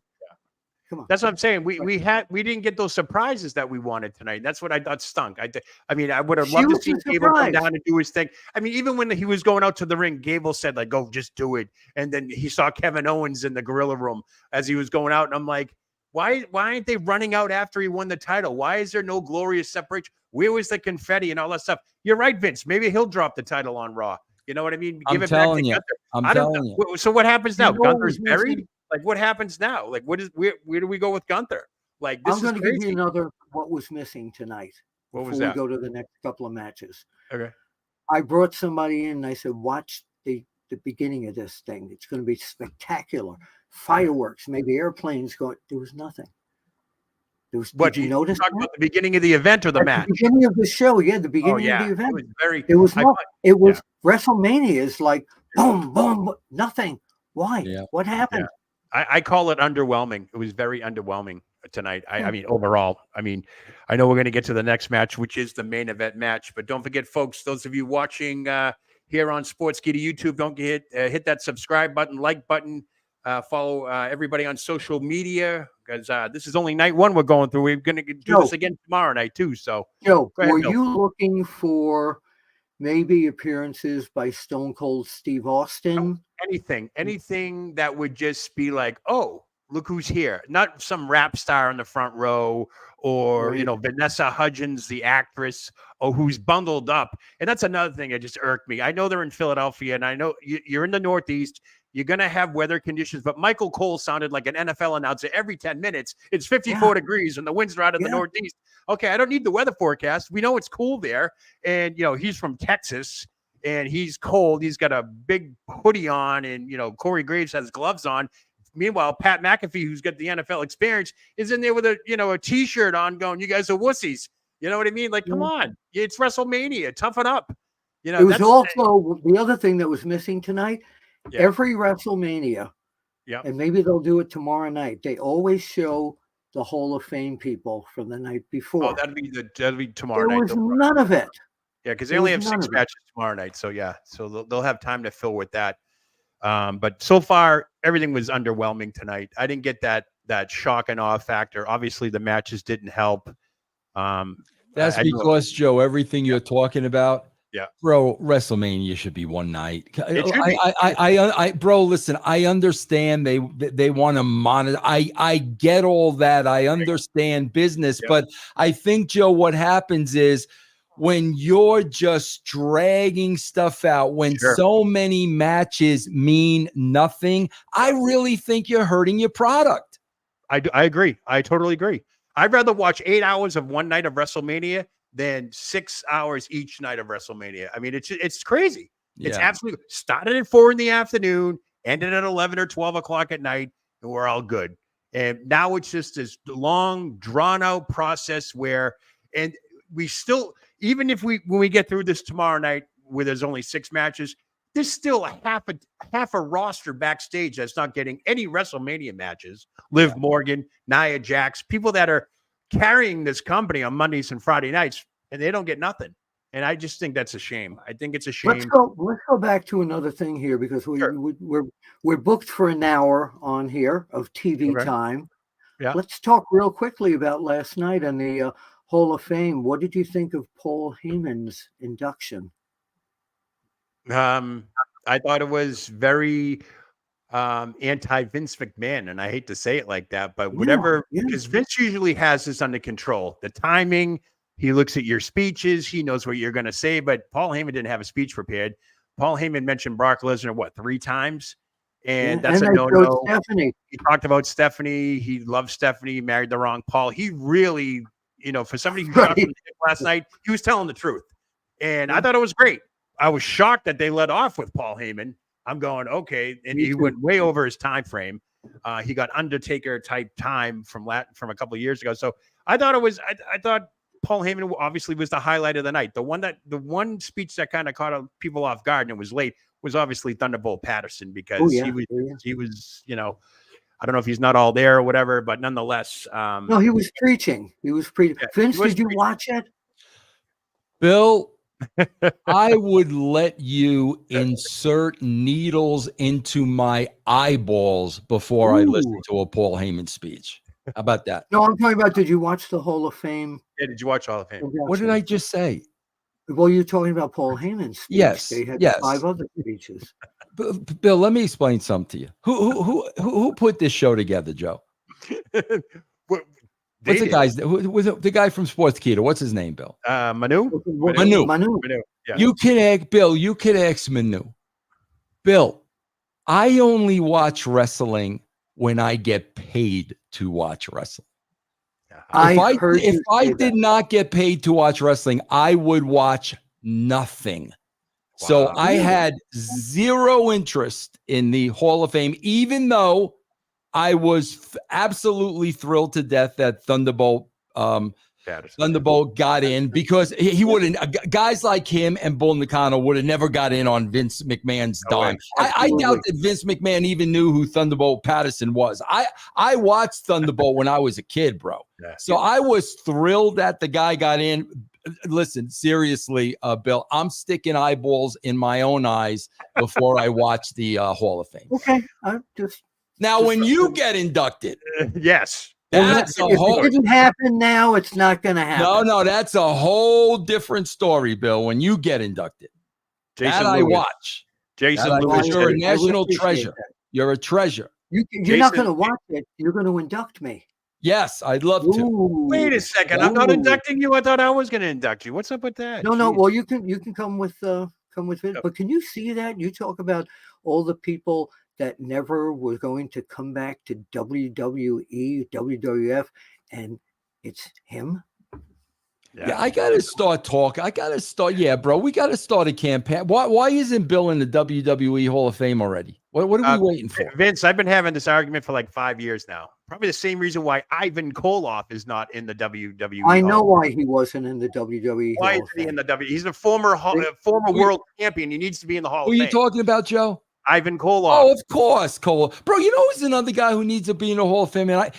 That's what I'm saying. We didn't get those surprises that we wanted tonight. That's what I thought stunk. I mean, I would have loved to see Gable come down and do his thing. I mean, even when he was going out to the ring, Gable said, like, go, just do it. And then he saw Kevin Owens in the gorilla room as he was going out. And I'm like, why aren't they running out after he won the title? Why is there no glorious separation? Where was the confetti and all that stuff? You're right, Vince. Maybe he'll drop the title on Raw. You know what I mean? Give it back to Gunther. I'm telling you. So what happens now? Gunther's buried? Like, what happens now? Like, where do we go with Gunther? Like, this I'm going to give you another what was missing tonight. What was that? Before we go to the next couple of matches. Okay. I brought somebody in and I said, watch the beginning of this thing. It's going to be spectacular. Fireworks, maybe airplanes going. There was nothing. What did you notice talking that? about the beginning of the event or the At match? the beginning of the show, yeah, the Oh beginning of yeah, the event. it was very. There was no. It was yeah. WrestleMania is like boom, boom, nothing. Why? Yeah. What happened? I call it underwhelming. It was very underwhelming tonight. I mean, overall, I mean, I know we're going to get to the next match, which is the main event match. But don't forget, folks, those of you watching here on Sportskeeda YouTube, don't hit that subscribe button, like button, follow everybody on social media, because this is only night one we're going through. We're going to do this again tomorrow night too. So, Joe, go ahead, were Bill. you looking for maybe appearances by Stone Cold Steve Austin? Anything that would just be like, oh, look who's here. Not some rap star in the front row or, Right. Vanessa Hudgens, the actress, or who's bundled up. And that's another thing that just irked me. I know they're in Philadelphia, and I know you're in the Northeast. You're going to have weather conditions, but Michael Cole sounded like an NFL announcer every 10 minutes. It's 54 degrees and the winds are out of the Northeast. Okay, I don't need the weather forecast. We know it's cool there. And, he's from Texas. And he's cold. He's got a big hoodie on, and Corey Graves has gloves on. Meanwhile, Pat McAfee, who's got the NFL experience, is in there with a T-shirt on, going, "You guys are wussies." You know what I mean? Like, come on, it's WrestleMania. Toughen up. It was also the other thing that was missing tonight. Yeah. Every WrestleMania, and maybe they'll do it tomorrow night. They always show the Hall of Fame people from the night before. Oh, that'll be tomorrow night. There was none of it. Yeah, because they only have 6 matches tomorrow night. So, so they'll have time to fill with that. But so far, everything was underwhelming tonight. I didn't get that shock and awe factor. Obviously, the matches didn't help. That's because, Joe, everything you're talking about, bro, WrestleMania should be one night. Bro, listen, I understand they want to monitor. I get all that. I understand business. But I think, Joe, what happens is, when you're just dragging stuff out, when so many matches mean nothing, I really think you're hurting your product. I agree. I totally agree. I'd rather watch 8 hours of one night of WrestleMania than 6 hours each night of WrestleMania. I mean, it's crazy. It's absolutely started at 4 p.m, ended at 11 or 12 o'clock at night, and we're all good. And now it's just this long, drawn out process and we still, even if when we get through this tomorrow night where there's only 6 matches, there's still half a roster backstage that's not getting any WrestleMania matches. Liv Morgan, Nia Jax, people that are carrying this company on Mondays and Friday nights, and they don't get nothing. And I just think that's a shame. I think it's a shame. Let's go back to another thing here, because we're booked for an hour on here of TV time. Yeah. Let's talk real quickly about last night on the Hall of Fame. What did you think of Paul Heyman's induction? I thought it was very anti-Vince McMahon, and I hate to say it like that, but whatever, because Vince usually has this under control. The timing, he looks at your speeches, he knows what you're going to say, but Paul Heyman didn't have a speech prepared. Paul Heyman mentioned Brock Lesnar, 3 times? And that's a no-no. He talked about Stephanie. He loves Stephanie. He married the wrong Paul. He really, for somebody who shot from the hip last night, he was telling the truth. And I thought it was great. I was shocked that they let off with Paul Heyman. I'm going, okay. And he went way over his time frame. He got Undertaker type time from a couple of years ago. So I thought I thought Paul Heyman obviously was the highlight of the night. The one speech that kind of caught people off guard and it was late was obviously Thunderbolt Patterson, because he was, I don't know if he's not all there or whatever, but nonetheless. No, he was preaching. Vince, did you watch it? Bill, I would let you insert needles into my eyeballs before I listen to a Paul Heyman speech. How about that? No, I'm talking about, did you watch the Hall of Fame? Yeah, did you watch Hall of Fame? What did I just say? Well, you're talking about Paul Heyman's speech. Yes. They had 5 other speeches. Bill, let me explain something to you. Who put this show together, Joe? What's the guy's? The guy from Sportskeeda? What's his name, Bill? Manu. Yeah. You can ask Manu. Bill, I only watch wrestling when I get paid to watch wrestling. If I did not get paid to watch wrestling, I would watch nothing. So Wow. I had zero interest in the Hall of Fame, even though I was absolutely thrilled to death that Thunderbolt got in, because he wouldn't. Guys like him and Bull Nakano would have never got in on Vince McMahon's dime. I doubt that Vince McMahon even knew who Thunderbolt Patterson was. I watched Thunderbolt when I was a kid, bro. So I was thrilled that the guy got in. Listen, seriously, Bill, I'm sticking eyeballs in my own eyes before I watch the Hall of Fame. Okay, now when you get inducted, yes, if it didn't happen now, it's not going to happen. No, that's a whole different story, Bill. When you get inducted, Jason I watch. Jason Lewis, you're a national treasure. You're a treasure. You're not going to watch it. You're going to induct me. Yes, I'd love to. Wait a second. I'm not inducting you. I thought I was going to induct you. What's up with that? No. Well, you can come with it. But can you see that? You talk about all the people that never were going to come back to WWE, WWF, and it's him. Yeah, I gotta start talking. Yeah, bro, we gotta start a campaign. Why isn't Bill in the WWE Hall of Fame already? What are we waiting for? Vince, I've been having this argument for like 5 years now. Probably the same reason why Ivan Koloff is not in the WWE. I know why he wasn't in the WWE. Why isn't he in the WWE? He's a former world champion. He needs to be in the Hall of Fame. Who are you talking about, Joe? Ivan Koloff. Oh, of course, Koloff. Bro, you know who's another guy who needs to be in the Hall of Fame? And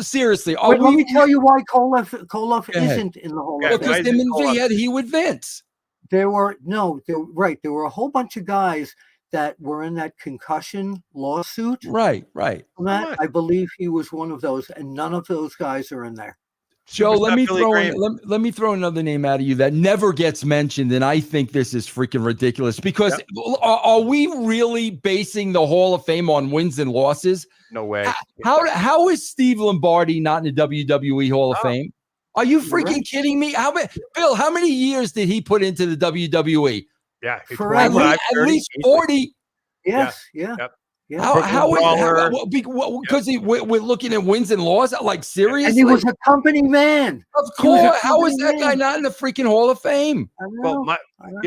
seriously. Let me tell you why Koloff isn't in the Hall of Fame. Because him and V had he with Vince. There were a whole bunch of guys that were in that concussion lawsuit. Right. I believe he was one of those, and none of those guys are in there. Joe, let me throw another name out of you that never gets mentioned, and I think this is freaking ridiculous, because are we really basing the Hall of Fame on wins and losses? No way. How is Steve Lombardi not in the WWE Hall of Fame? Are you freaking kidding me? Bill, how many years did he put into the WWE? Yeah, at least 40. Yes, yeah. Because we're looking at wins and losses, like, seriously. And he was a company man. Of course. How is that guy not in the freaking Hall of Fame? Well,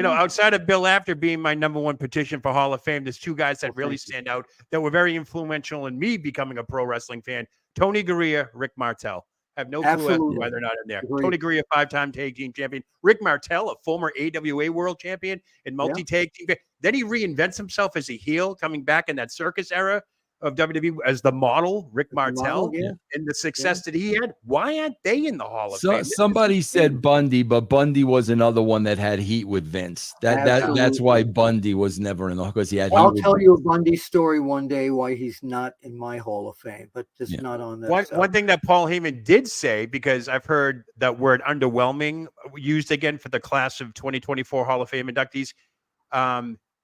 outside of Bill Apter being my number one petition for Hall of Fame, there's two guys that really stand out that were very influential in me becoming a pro wrestling fan: Tony Gurria, Rick Martel. I have no clue as to why they're not in there. Tony Gurria, 5-time tag team champion. Rick Martel, a former AWA world champion and multi-tag team. Then he reinvents himself as a heel, coming back in that circus era of WWE as the model, Rick Martel, and the success that he had. Why aren't they in the Hall of Fame? Somebody said Bundy, but Bundy was another one that had heat with Vince. That's why Bundy was never in the, because he had. I'll tell you a Bundy story one day why he's not in my Hall of Fame, but just not on that. One thing that Paul Heyman did say, because I've heard that word underwhelming used again for the class of 2024 Hall of Fame inductees,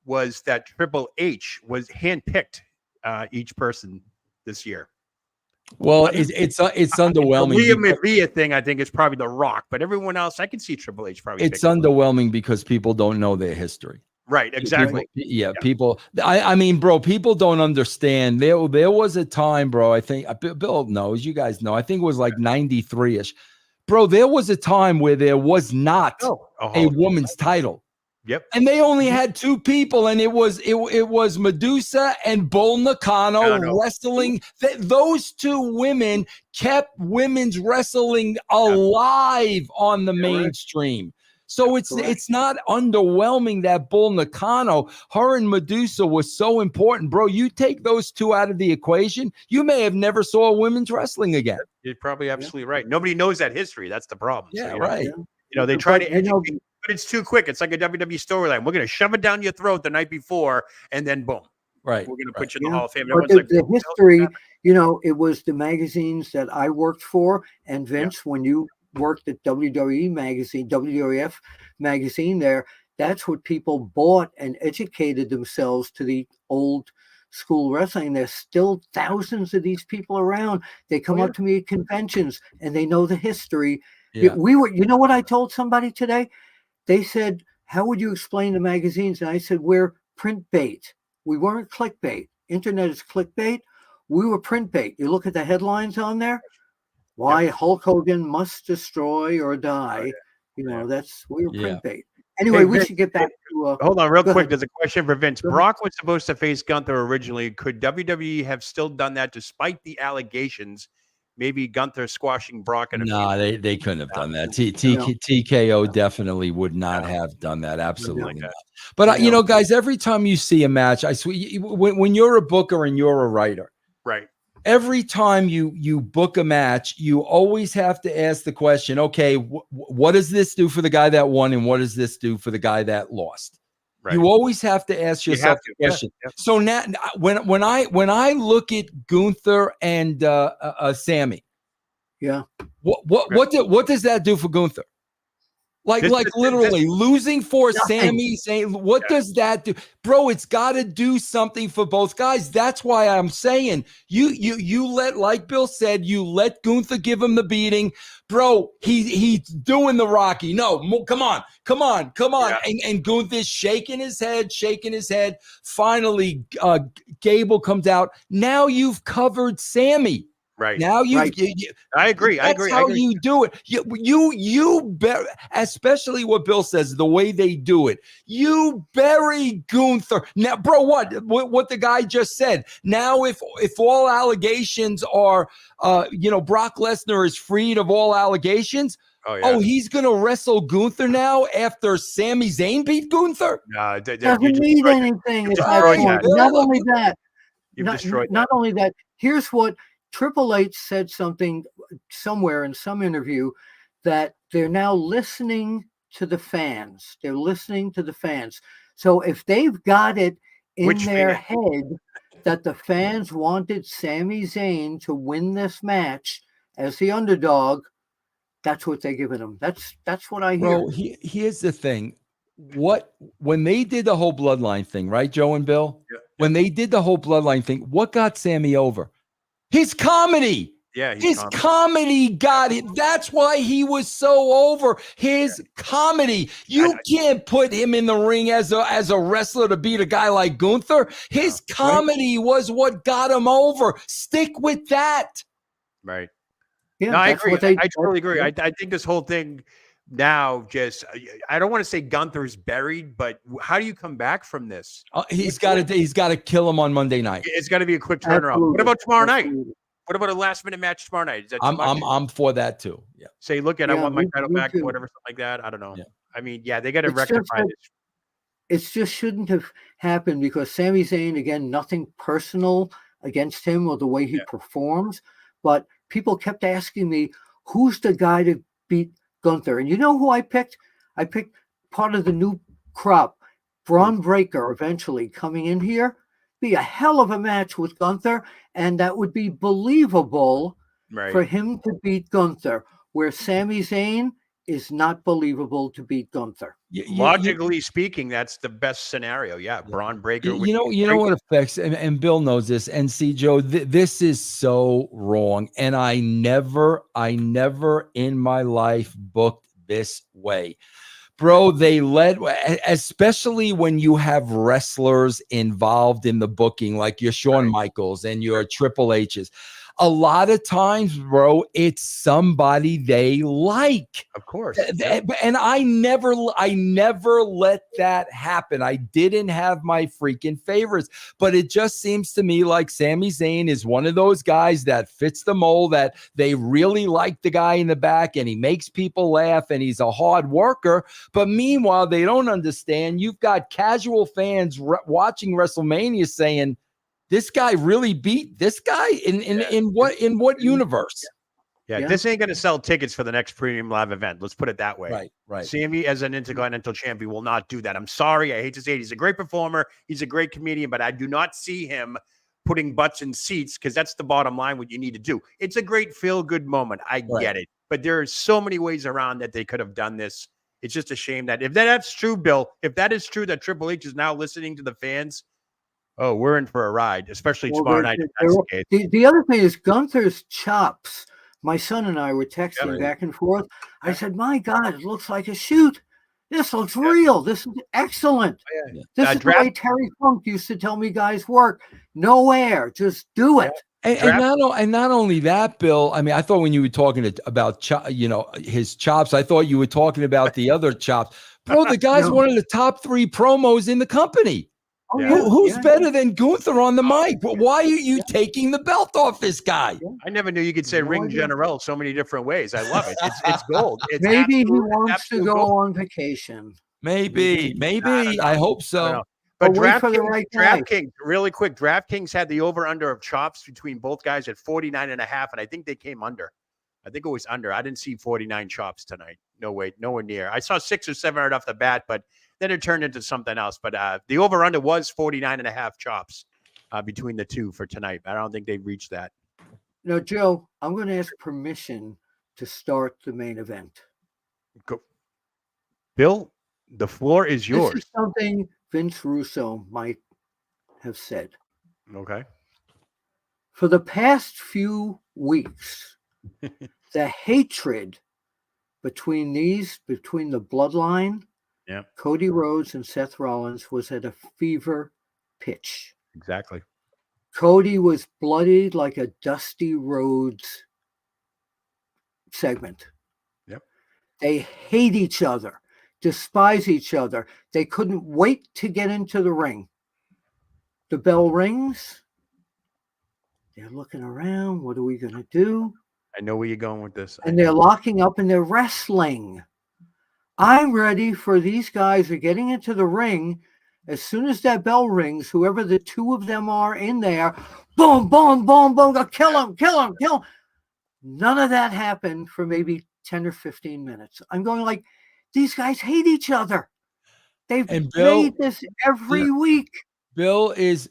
was that Triple H was handpicked each person this year. Well, it's underwhelming. The Liam Mavia thing, I think, is probably The Rock, but everyone else, I can see Triple H probably. It's underwhelming because people don't know their history. Right, exactly. People. I mean, bro, people don't understand. There was a time, bro. I think Bill knows. You guys know. I think it was like 93-ish. Bro, there was a time where there was not a woman's title. Yep. And they only had two people, and it was Medusa and Bull Nakano wrestling. Those two women kept women's wrestling alive on the mainstream. So it's not underwhelming that Bull Nakano, her and Medusa was so important. Bro, you take those two out of the equation, you may have never saw women's wrestling again. You're probably absolutely right. Nobody knows that history. That's the problem. Yeah, so, right. You know, they try to educate, but it's too quick. It's like a WWE storyline. We're going to shove it down your throat the night before, and then boom. Right. We're going to put you in the Hall of Fame. But the history, it was the magazines that I worked for, and Vince, when you worked at WWE magazine, WWF magazine there, that's what people bought and educated themselves to the old school wrestling. There's still thousands of these people around. They come up to me at conventions and they know the history. We were, you know what I told somebody today? They said, how would you explain the magazines? And I said, we're print bait. We weren't clickbait. Internet is clickbait. We were print bait. You look at the headlines on there. Why Hulk Hogan must destroy or die. We were print bait. Anyway, Hey, we Vince, should get back to. hold on, real Go quick. ahead. There's a question for Vince. Go ahead. Brock was supposed to face Gunther originally. Could WWE have still done that despite the allegations? Maybe Gunther squashing Brock in a few. No, they couldn't have done that. No. TKO definitely would not No. have done that. Absolutely No. not. But you No. know, guys, every time you see a match, I swear, when you're a booker and you're a writer, Right. every time you book a match, you always have to ask the question, okay, what does this do for the guy that won, and what does this do for the guy that lost? Right. You always have to ask yourself the question. Yeah. So now, when I look at Gunther and Sammy, Yeah. what does that do for Gunther? Like literally losing for Nothing. Sammy saying, what does that do? Bro, it's got to do something for both guys. That's why I'm saying you let, like Bill said, you let Gunther give him the beating. Bro, he's doing the Rocky. No, come on. Yeah. And Gunther's shaking his head. Finally, Gable comes out. Now you've covered Sammy. Right. Now I agree. That's how you do it. You especially what Bill says, the way they do it. You bury Gunther. Now, bro, what the guy just said. Now, if all allegations are, Brock Lesnar is freed of all allegations. Oh, yeah. Oh, he's gonna wrestle Gunther now after Sami Zayn beat Gunther. No, Doesn't mean anything at that destroyed point. that. Not only that. You've destroyed Not only that. Here's what Triple H said something somewhere in some interview, that they're now listening to the fans. They're listening to the fans. So if they've got it in their head that the fans wanted Sami Zayn to win this match as the underdog, that's what they're giving him. That's what I hear. Bro, here's the thing. When they did the whole bloodline thing, right, Joe and Bill? Yeah. When they did the whole bloodline thing, what got Sammy over? His comedy. Yeah, his comedy got it. That's why he was so over. His comedy. You can't put him in the ring as a wrestler to beat a guy like Gunther. His comedy was what got him over. Stick with that. Right. Yeah, no, I agree. I totally agree. I think this whole thing now I don't want to say Gunther's buried, but how do you come back from this? He's got to kill him on Monday night. It's got to be a quick turnaround. What about tomorrow night? What about a last minute match tomorrow night? Is that I'm for that too. Yeah. Say, look I want my title back, whatever, something like that. I don't know. Yeah. I mean, they got to rectify this. It just shouldn't have happened, because Sami Zayn, again, nothing personal against him or the way he performs, but people kept asking me, who's the guy to beat Gunther? And you know who I picked? I picked part of the new crop, Braun Breaker, eventually coming in here. Be a hell of a match with Gunther, and that would be believable for him to beat Gunther, where Sami Zayn is not believable to beat Gunther. Logically speaking, that's the best scenario. Yeah, Braun Breaker. You know what affects, and Bill knows this, and see, Joe, this is so wrong, and I never in my life booked this way. Bro, they especially when you have wrestlers involved in the booking, like your Shawn Michaels and your Triple H's. A lot of times, bro, it's somebody they like. Of course. And I never let that happen. I didn't have my freaking favorites, but it just seems to me like Sami Zayn is one of those guys that fits the mold, that they really like the guy in the back, and he makes people laugh, and he's a hard worker. But meanwhile, they don't understand. You've got casual fans watching WrestleMania saying, this guy really beat this guy in what universe? Yeah, this ain't going to sell tickets for the next premium live event. Let's put it that way. Right. Sammy as an intercontinental champion will not do that. I'm sorry. I hate to say it. He's a great performer. He's a great comedian, but I do not see him putting butts in seats, because that's the bottom line, what you need to do. It's a great feel-good moment. I get it. But there are so many ways around that they could have done this. It's just a shame that if that's true, Bill, if that is true that Triple H is now listening to the fans, oh, we're in for a ride, especially tomorrow night. The other thing is Gunther's chops. My son and I were texting back and forth. I said, my God, it looks like a shoot. This looks real. This is excellent. This is the way Terry Funk used to tell me guys work. No air, just do it. And not only that, Bill, I mean, I thought when you were talking about his chops, I thought you were talking about the other chops. Bro, the guy's No. one of the top 3 promos in the company. Oh, Yeah. yeah, Who's yeah, better than Gunther on the mic? Why are you Yeah. taking the belt off this guy? yeah. I never knew you could say No ring idea. general so many different ways. I love it. It's gold. It's Maybe he it's wants to absolute go gold. on vacation. Maybe. I hope I don't so. know. But But wait for the right guy. DraftKings, really quick, DraftKings had the over-under of chops between both guys at 49.5, and I think they came under. I think it was under. I didn't see 49 chops tonight. No way, nowhere near. I saw 6 or 7 right off the bat, but then it turned into something else. But the over-under was 49.5 chops between the two for tonight. I don't think they've reached that. Now, Joe, I'm going to ask permission to start the main event. Go. Bill, the floor is This yours. is something Vince Russo might have said. Okay. For the past few weeks, the hatred between the bloodline, Yeah, Cody Rhodes and Seth Rollins, was at a fever pitch. exactly. Cody was bloodied like a Dusty Rhodes segment. Yep. They hate each other, despise each other. They couldn't wait to get into the ring. The bell rings. They're looking around. What are we going to do? I know where you're going with this. And they're locking up and they're wrestling. I'm ready for these guys are getting into the ring. As soon as that bell rings, whoever the two of them are in there, boom, boom, boom, boom, go kill him, kill him, kill him. None of that happened for maybe 10 or 15 minutes. I'm going like, these guys hate each other. They've made this every week. Bill is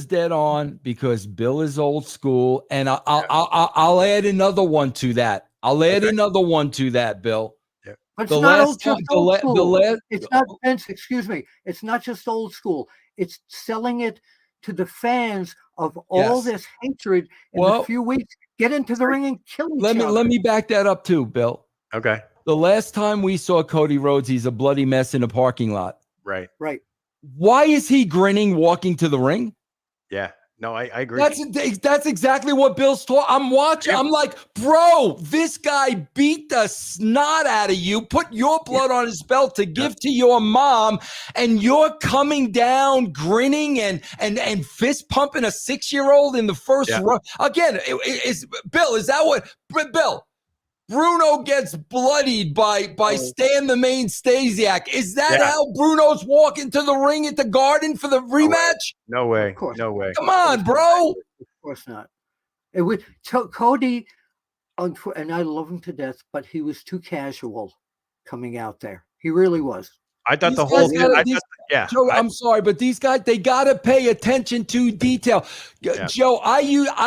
dead on because Bill is old school, and I'll add another one to that. Another one to that, Bill. Yeah. But it's not old school. It's not, Vince, excuse me. It's not just old school. It's selling it to the fans of all this hatred in a few weeks. Get into the ring and kill each other. Let me back that up too, Bill. Okay. The last time we saw Cody Rhodes, he's a bloody mess in a parking lot. Right. Right. Why is he grinning walking to the ring? Yeah. No, I agree. That's exactly what Bill's taught. I'm watching. Yep. I'm like, bro, this guy beat the snot out of you, put your blood on his belt to give to your mom, and you're coming down grinning and fist pumping a 6-year-old in the first run. Again, Bill, is that what Bill? Bruno gets bloodied by Stan the Main Stasiak. Is that how Bruno's walking to the ring at the Garden for the rematch? No way. Of course. No way. Come on, bro. Of course not. It was Cody, and I love him to death, but he was too casual coming out there. He really was. I thought the whole thing. Joe, I'm sorry, but these guys, they got to pay attention to detail. Yeah. Joe, I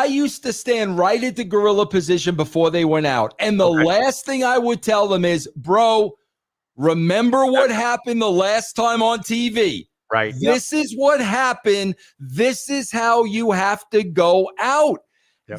used to stand right at the gorilla position before they went out. And the last thing I would tell them is, bro, remember what happened the last time on TV. Right. This is what happened. This is how you have to go out. Yep.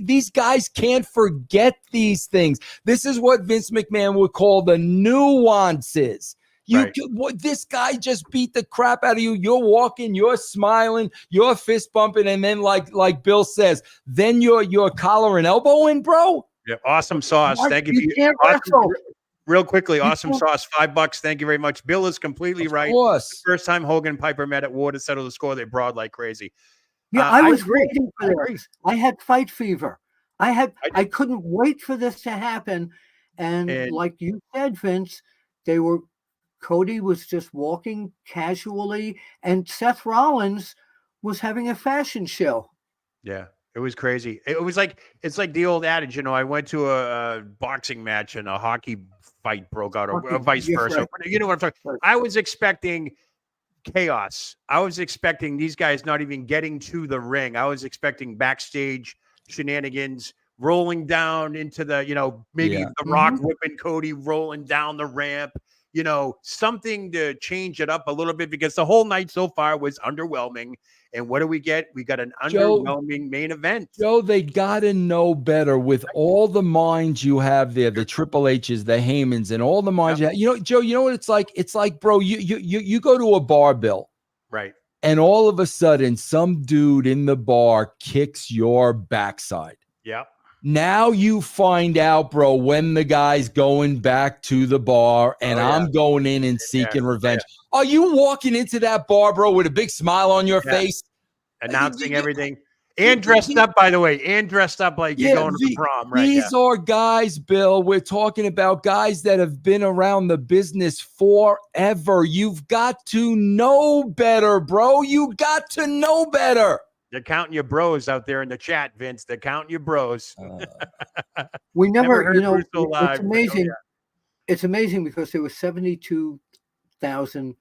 These guys can't forget these things. This is what Vince McMahon would call the nuances. This guy just beat the crap out of you. You're walking, you're smiling, you're fist bumping, and then like Bill says, then you're collar and elbowing, bro. Yeah, awesome sauce. Thank you. Awesome, real quickly, awesome sauce. $5. Thank you very much. Bill is completely right. The first time Hogan and Piper met at War to settle the score, they brawled like crazy. Yeah, I was waiting for this. I had fight fever. I couldn't wait for this to happen. And like you said, Vince, Cody was just walking casually, and Seth Rollins was having a fashion show. Yeah, it was crazy. It's like the old adage, I went to a boxing match and a hockey fight broke out, or vice versa. Right. You know what I'm talking about? I was expecting chaos. I was expecting these guys not even getting to the ring. I was expecting backstage shenanigans, rolling down into the, maybe the Rock whipping Cody, rolling down the ramp, something to change it up a little bit, because the whole night so far was underwhelming. And what do we get? We got an underwhelming main event. Joe, they got to know better with all the minds you have there, the Triple H's, the Heymans, and all the minds you have. Joe, you know what it's like? It's like, bro, you go to a bar, Bill. Right. And all of a sudden, some dude in the bar kicks your backside. Yep. Now you find out, bro, when the guy's going back to the bar and I'm going in and seeking revenge. Are you walking into that bar, bro, with a big smile on your face? Announcing everything. And dressed up, by the way. And dressed up like you're going to the prom, right? These are guys, Bill. We're talking about guys that have been around the business forever. You've got to know better, bro. You got to know better. They're counting your bros out there in the chat, Vince. They're counting your bros. We never heard you know, Russo live, it's amazing. It's amazing because there were 72,000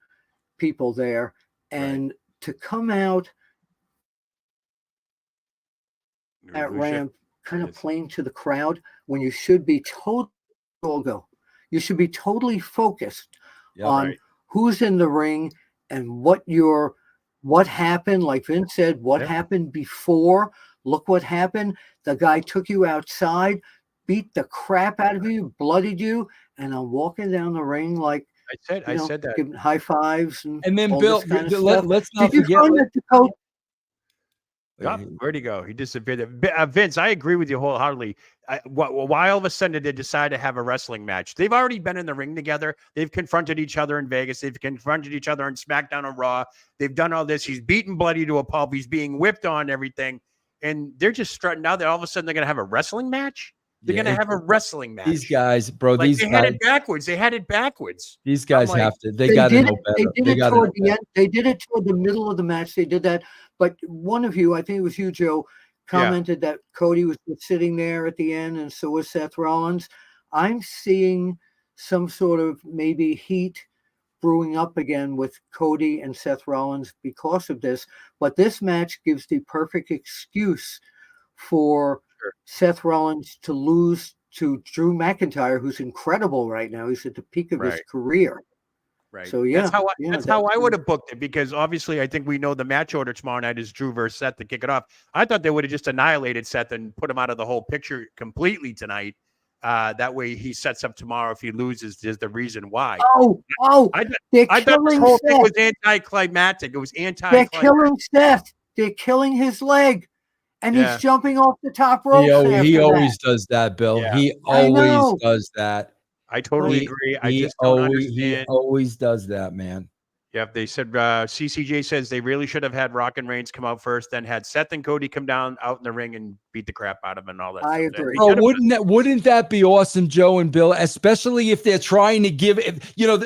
people there, and to come out that ramp kind of playing to the crowd when you should be you should be totally focused on who's in the ring and what happened. Like Vince said, what happened before. Look what happened. The guy took you outside, beat the crap out of you, bloodied you, and I'm walking down the ring like I said that, giving high fives and then all Bill, this kind of stuff. let's not Did you forget. find that the coach? Where'd he go? He disappeared. Vince, I agree with you wholeheartedly. Why all of a sudden did they decide to have a wrestling match? They've already been in the ring together. They've confronted each other in Vegas. They've confronted each other on SmackDown and Raw. They've done all this. He's beaten Bloody to a pulp. He's being whipped on everything. And they're just strutting out that all of a sudden they're going to have a wrestling match? They're going to have a wrestling match. These guys, bro, like they had it backwards. They had it backwards. These guys have to. They got to know better. They did it toward the end. They did it toward the middle of the match. They did that. But one of you, I think it was you, Joe, commented that Cody was sitting there at the end, and so was Seth Rollins. I'm seeing some sort of maybe heat brewing up again with Cody and Seth Rollins because of this. But this match gives the perfect excuse for Seth Rollins to lose to Drew McIntyre, who's incredible right now. He's at the peak of his career. Right. So that's how I would have booked it, because obviously I think we know the match order tomorrow night is Drew versus Seth to kick it off. I thought they would have just annihilated Seth and put him out of the whole picture completely tonight. That way he sets up tomorrow. If he loses, there's the reason why. I thought this whole thing was anticlimactic. It was anticlimactic. They're killing Seth. They're killing his leg. And he's jumping off the top rope. He always does that, Bill. Yeah. He always does that. I totally agree. I just don't understand. He always does that, man. Yeah, they said CCJ says they really should have had Rock and Reigns come out first, then had Seth and Cody come down out in the ring and beat the crap out of him and all that. I agree. Bro, wouldn't that be awesome, Joe and Bill? Especially if they're trying to give,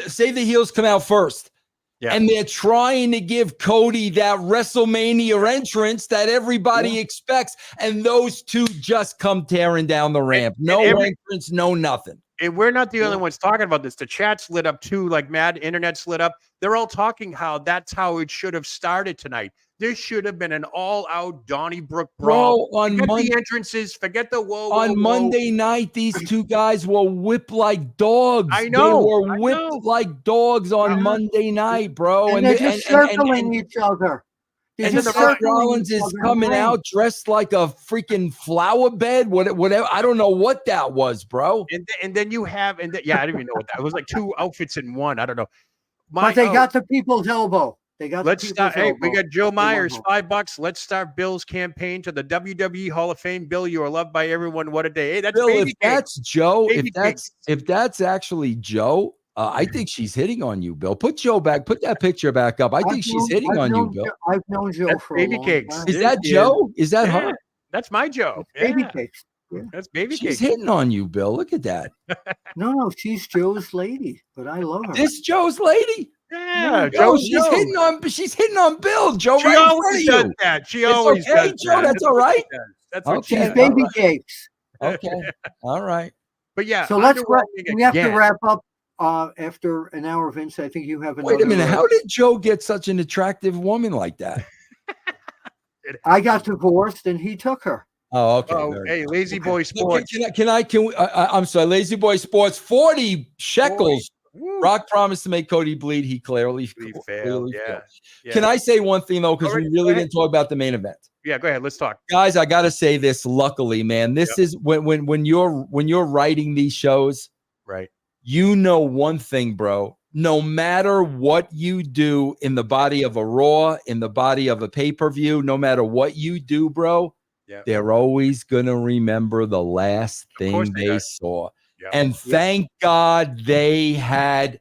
say the heels come out first. Yeah. And they're trying to give Cody that WrestleMania entrance that everybody expects. And those two just come tearing down the ramp. No entrance, no nothing. And we're not the only ones talking about this. The chat's lit up too, like mad. Internet's lit up. They're all talking how that's how it should have started tonight. This should have been an all-out Donnybrook brawl. Bro, forget the entrances. Forget the whoa. On Monday night, these two guys were whipped like dogs. I know. They were whipped like dogs on Monday night, bro. And they're just circling each other. And Seth Rollins is coming out dressed like a freaking flower bed, whatever. I don't know what that was, bro. And then you have, I didn't even know what that. It was like two outfits in one. I don't know. But they got the people's elbow. Let's start. Hey, we got Joe Myers, $5. Let's start Bill's campaign to the WWE Hall of Fame. Bill, you are loved by everyone. What a day! Hey, that's Bill. Baby If that's Joe, Baby if that's actually Joe, I think she's hitting on you, Bill. Put Joe back. Put that picture back up. I think she's hitting on you, Bill. I've known Joe for Baby a long Cakes. time. Is that Joe? Is that her? That's my Joe. Baby Cakes. Yeah. That's Baby She's Cakes. hitting on you, Bill. Look at that. No, she's Joe's lady, but I love her. This Joe's lady. Yeah, Joe, she's hitting on Bill. Joe, she always does that. She always does Joe, that. that's all right. That's what she's Baby Cakes. Okay, all right. But yeah, so we have to wrap up after an hour, Vince. I think you have another. Wait a minute. How did Joe get such an attractive woman like that? I got divorced and he took her. Oh, okay. Oh, hey, Lazy Boy Sports. I'm sorry, Lazy Boy Sports. 40 shekels. Rock promised to make Cody bleed. He clearly failed. Yeah. Can I say one thing though? Because we really didn't talk about the main event. Yeah, go ahead. Let's talk, guys. I gotta say this. Luckily, man, this is when you're writing these shows, right? You know one thing, bro. No matter what you do in the body of a Raw, in the body of a pay-per-view, no matter what you do, bro, they're always going to remember the last thing they saw. And thank God they had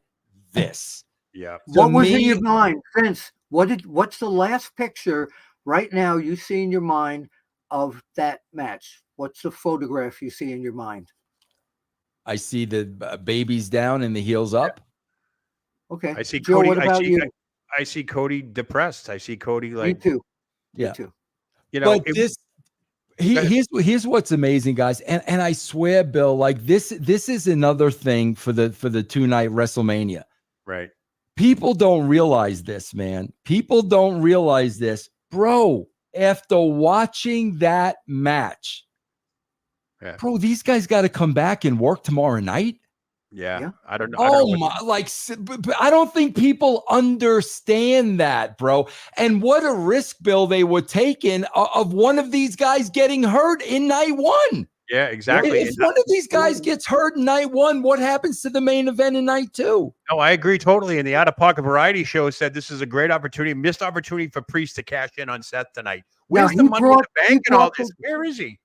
this. Yeah. What was in your mind, Vince? What's the last picture right now you see in your mind of that match? What's the photograph you see in your mind? I see the babies down and the heels up. Okay. I see Joe, Cody. what about you? I see Cody depressed. I see Cody like. Me too. Yeah. Me too. You know, but here's what's amazing, guys, and I swear, Bill, like this is another thing for the 2-night WrestleMania. Right. People don't realize this, man. People don't realize this, bro. After watching that match, bro, these guys got to come back and work tomorrow night. Yeah. I don't know. Oh my, like, I don't think people understand that, bro. And what a risk, Bill, they were taking of one of these guys getting hurt in night one. Yeah, exactly. If one of these guys gets hurt in night one, what happens to the main event in night two? No, I agree totally. And the Out of Pocket Variety Show said this is a great opportunity, missed opportunity for Priest to cash in on Seth tonight. Where's the money in the bank and all this? Where is he?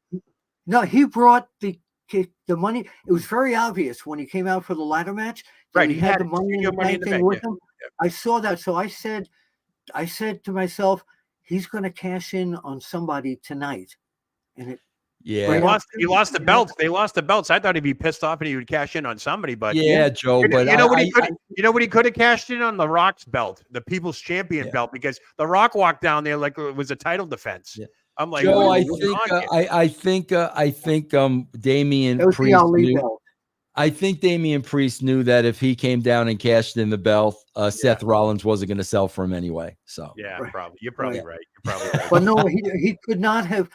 No, he brought the money. It was very obvious when he came out for the ladder match. Right, he had the money in the bank thing with him. I saw that, so I said to myself, he's going to cash in on somebody tonight, and it. Yeah, he lost the belts. They lost the belts. I thought he'd be pissed off and he would cash in on somebody. But Joe. But you know what he could have cashed in on? The Rock's belt, the People's Champion belt, because the Rock walked down there like it was a title defense. Yeah. I'm like, Joe, I think Damian Priest knew. I think Damian Priest knew that if he came down and cashed in the belt, Seth Rollins wasn't going to sell for him anyway. So probably you're probably right. You're probably right. But no, he could not have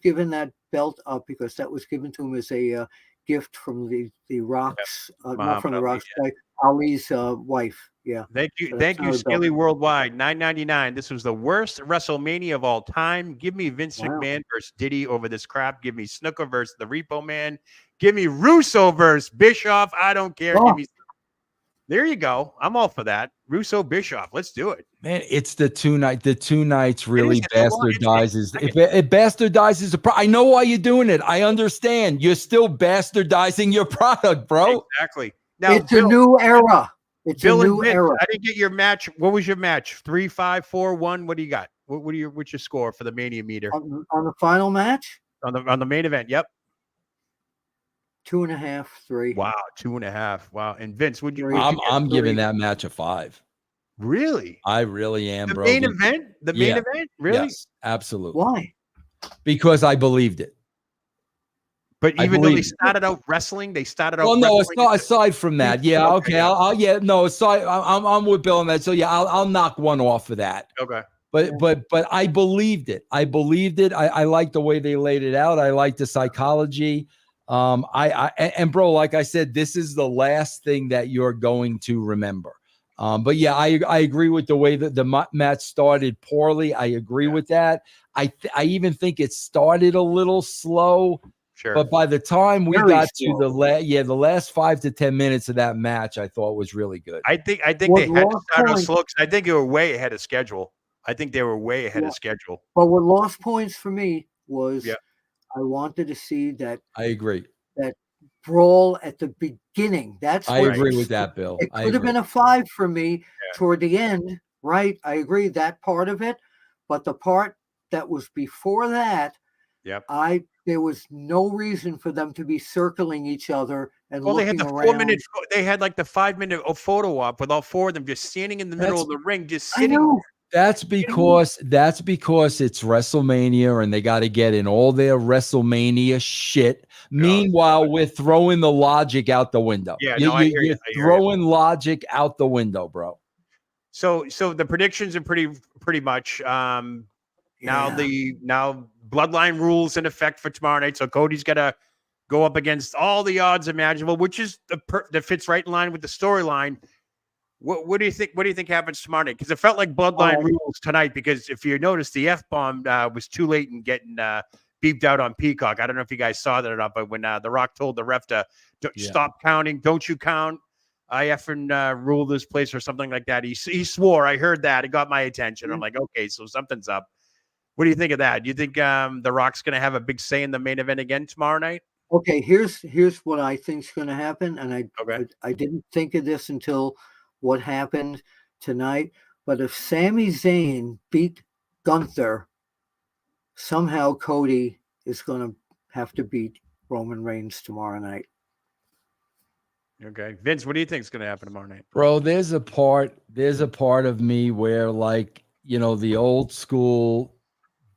given that belt up because that was given to him as a gift from the Rock's, not from the Rock's, Ali's wife. Yeah. Thank you, Skilly Worldwide. $9.99. This was the worst WrestleMania of all time. Give me Vince McMahon versus Diddy over this crap. Give me Snooker versus the Repo Man. Give me Russo versus Bischoff. I don't care. Give me. There you go. I'm all for that. Russo Bischoff. Let's do it. Man, it's the 2 night. The 2 nights really bastardizes. It bastardizes the I know why you're doing it. I understand. You're still bastardizing your product, bro. Exactly. Now it's a new era. It's a new era. I didn't get your match. What was your match? 3, 5, 4, 1. What do you got? What's your score for the Mania meter? On the final match? On the main event, yep. 2.5, 3. Wow, 2.5. Wow. And Vince, would you? I'm giving that match a 5. Really? I really am, bro. The main event? Really? Yes, absolutely. Why? Because I believed it. But even though they started out wrestling, Well, no, aside from that, okay. Aside, I'm with Bill on that. So I'll knock one off for that. Okay. But I believed it. I believed it. I like the way they laid it out. I like the psychology. And bro, like I said, this is the last thing that you're going to remember. But yeah, I agree with the way that the match started poorly. I agree with that. I even think it started a little slow. Sure. But by the time we got to the last 5 to 10 minutes of that match, I thought was really good. I think they had to start slow because I think they were way ahead of schedule. But what lost points for me was I wanted to see that. I agree. That brawl at the beginning. I agree with that, Bill. It could have been a 5 for me toward the end, right? I agree that part of it, but the part that was before that, there was no reason for them to be circling each other and looking they had the around. 4-minute. They had like the 5-minute photo op with all 4 of them just standing in the middle of the ring, just sitting. I know. That's because it's WrestleMania and they got to get in all their WrestleMania shit. Meanwhile, we're throwing the logic out the window. Yeah, you're throwing logic out the window, bro. So the predictions are pretty much now Bloodline rules in effect for tomorrow night. So Cody's got to go up against all the odds imaginable, which is that fits right in line with the storyline. What do you think? What do you think happens tomorrow night? Because it felt like Bloodline rules tonight. Because if you notice, the F-bomb was too late in getting beeped out on Peacock. I don't know if you guys saw that or not, but when The Rock told the ref to stop counting, don't you count? I effing rule this place or something like that. He swore. I heard that. It got my attention. I'm like, okay, so something's up. What do you think of that? Do you think The Rock's going to have a big say in the main event again tomorrow night? Okay, here's what I think is going to happen, and Okay. I didn't think of this until what happened tonight. But if Sami Zayn beat Gunther, somehow Cody is going to have to beat Roman Reigns tomorrow night. Okay, Vince, what do you think is going to happen tomorrow night? Bro, there's a part of me where, like, you know, the old school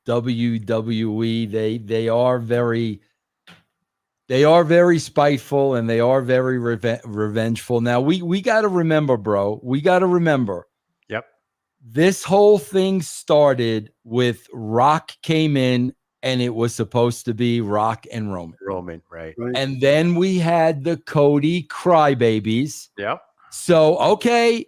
WWE, they are very spiteful, and they are very revengeful. Now we got to remember, bro. We got to remember. Yep. This whole thing started with Rock came in, and it was supposed to be Rock and Roman. Roman, right. And then we had the Cody crybabies. Yep. So okay,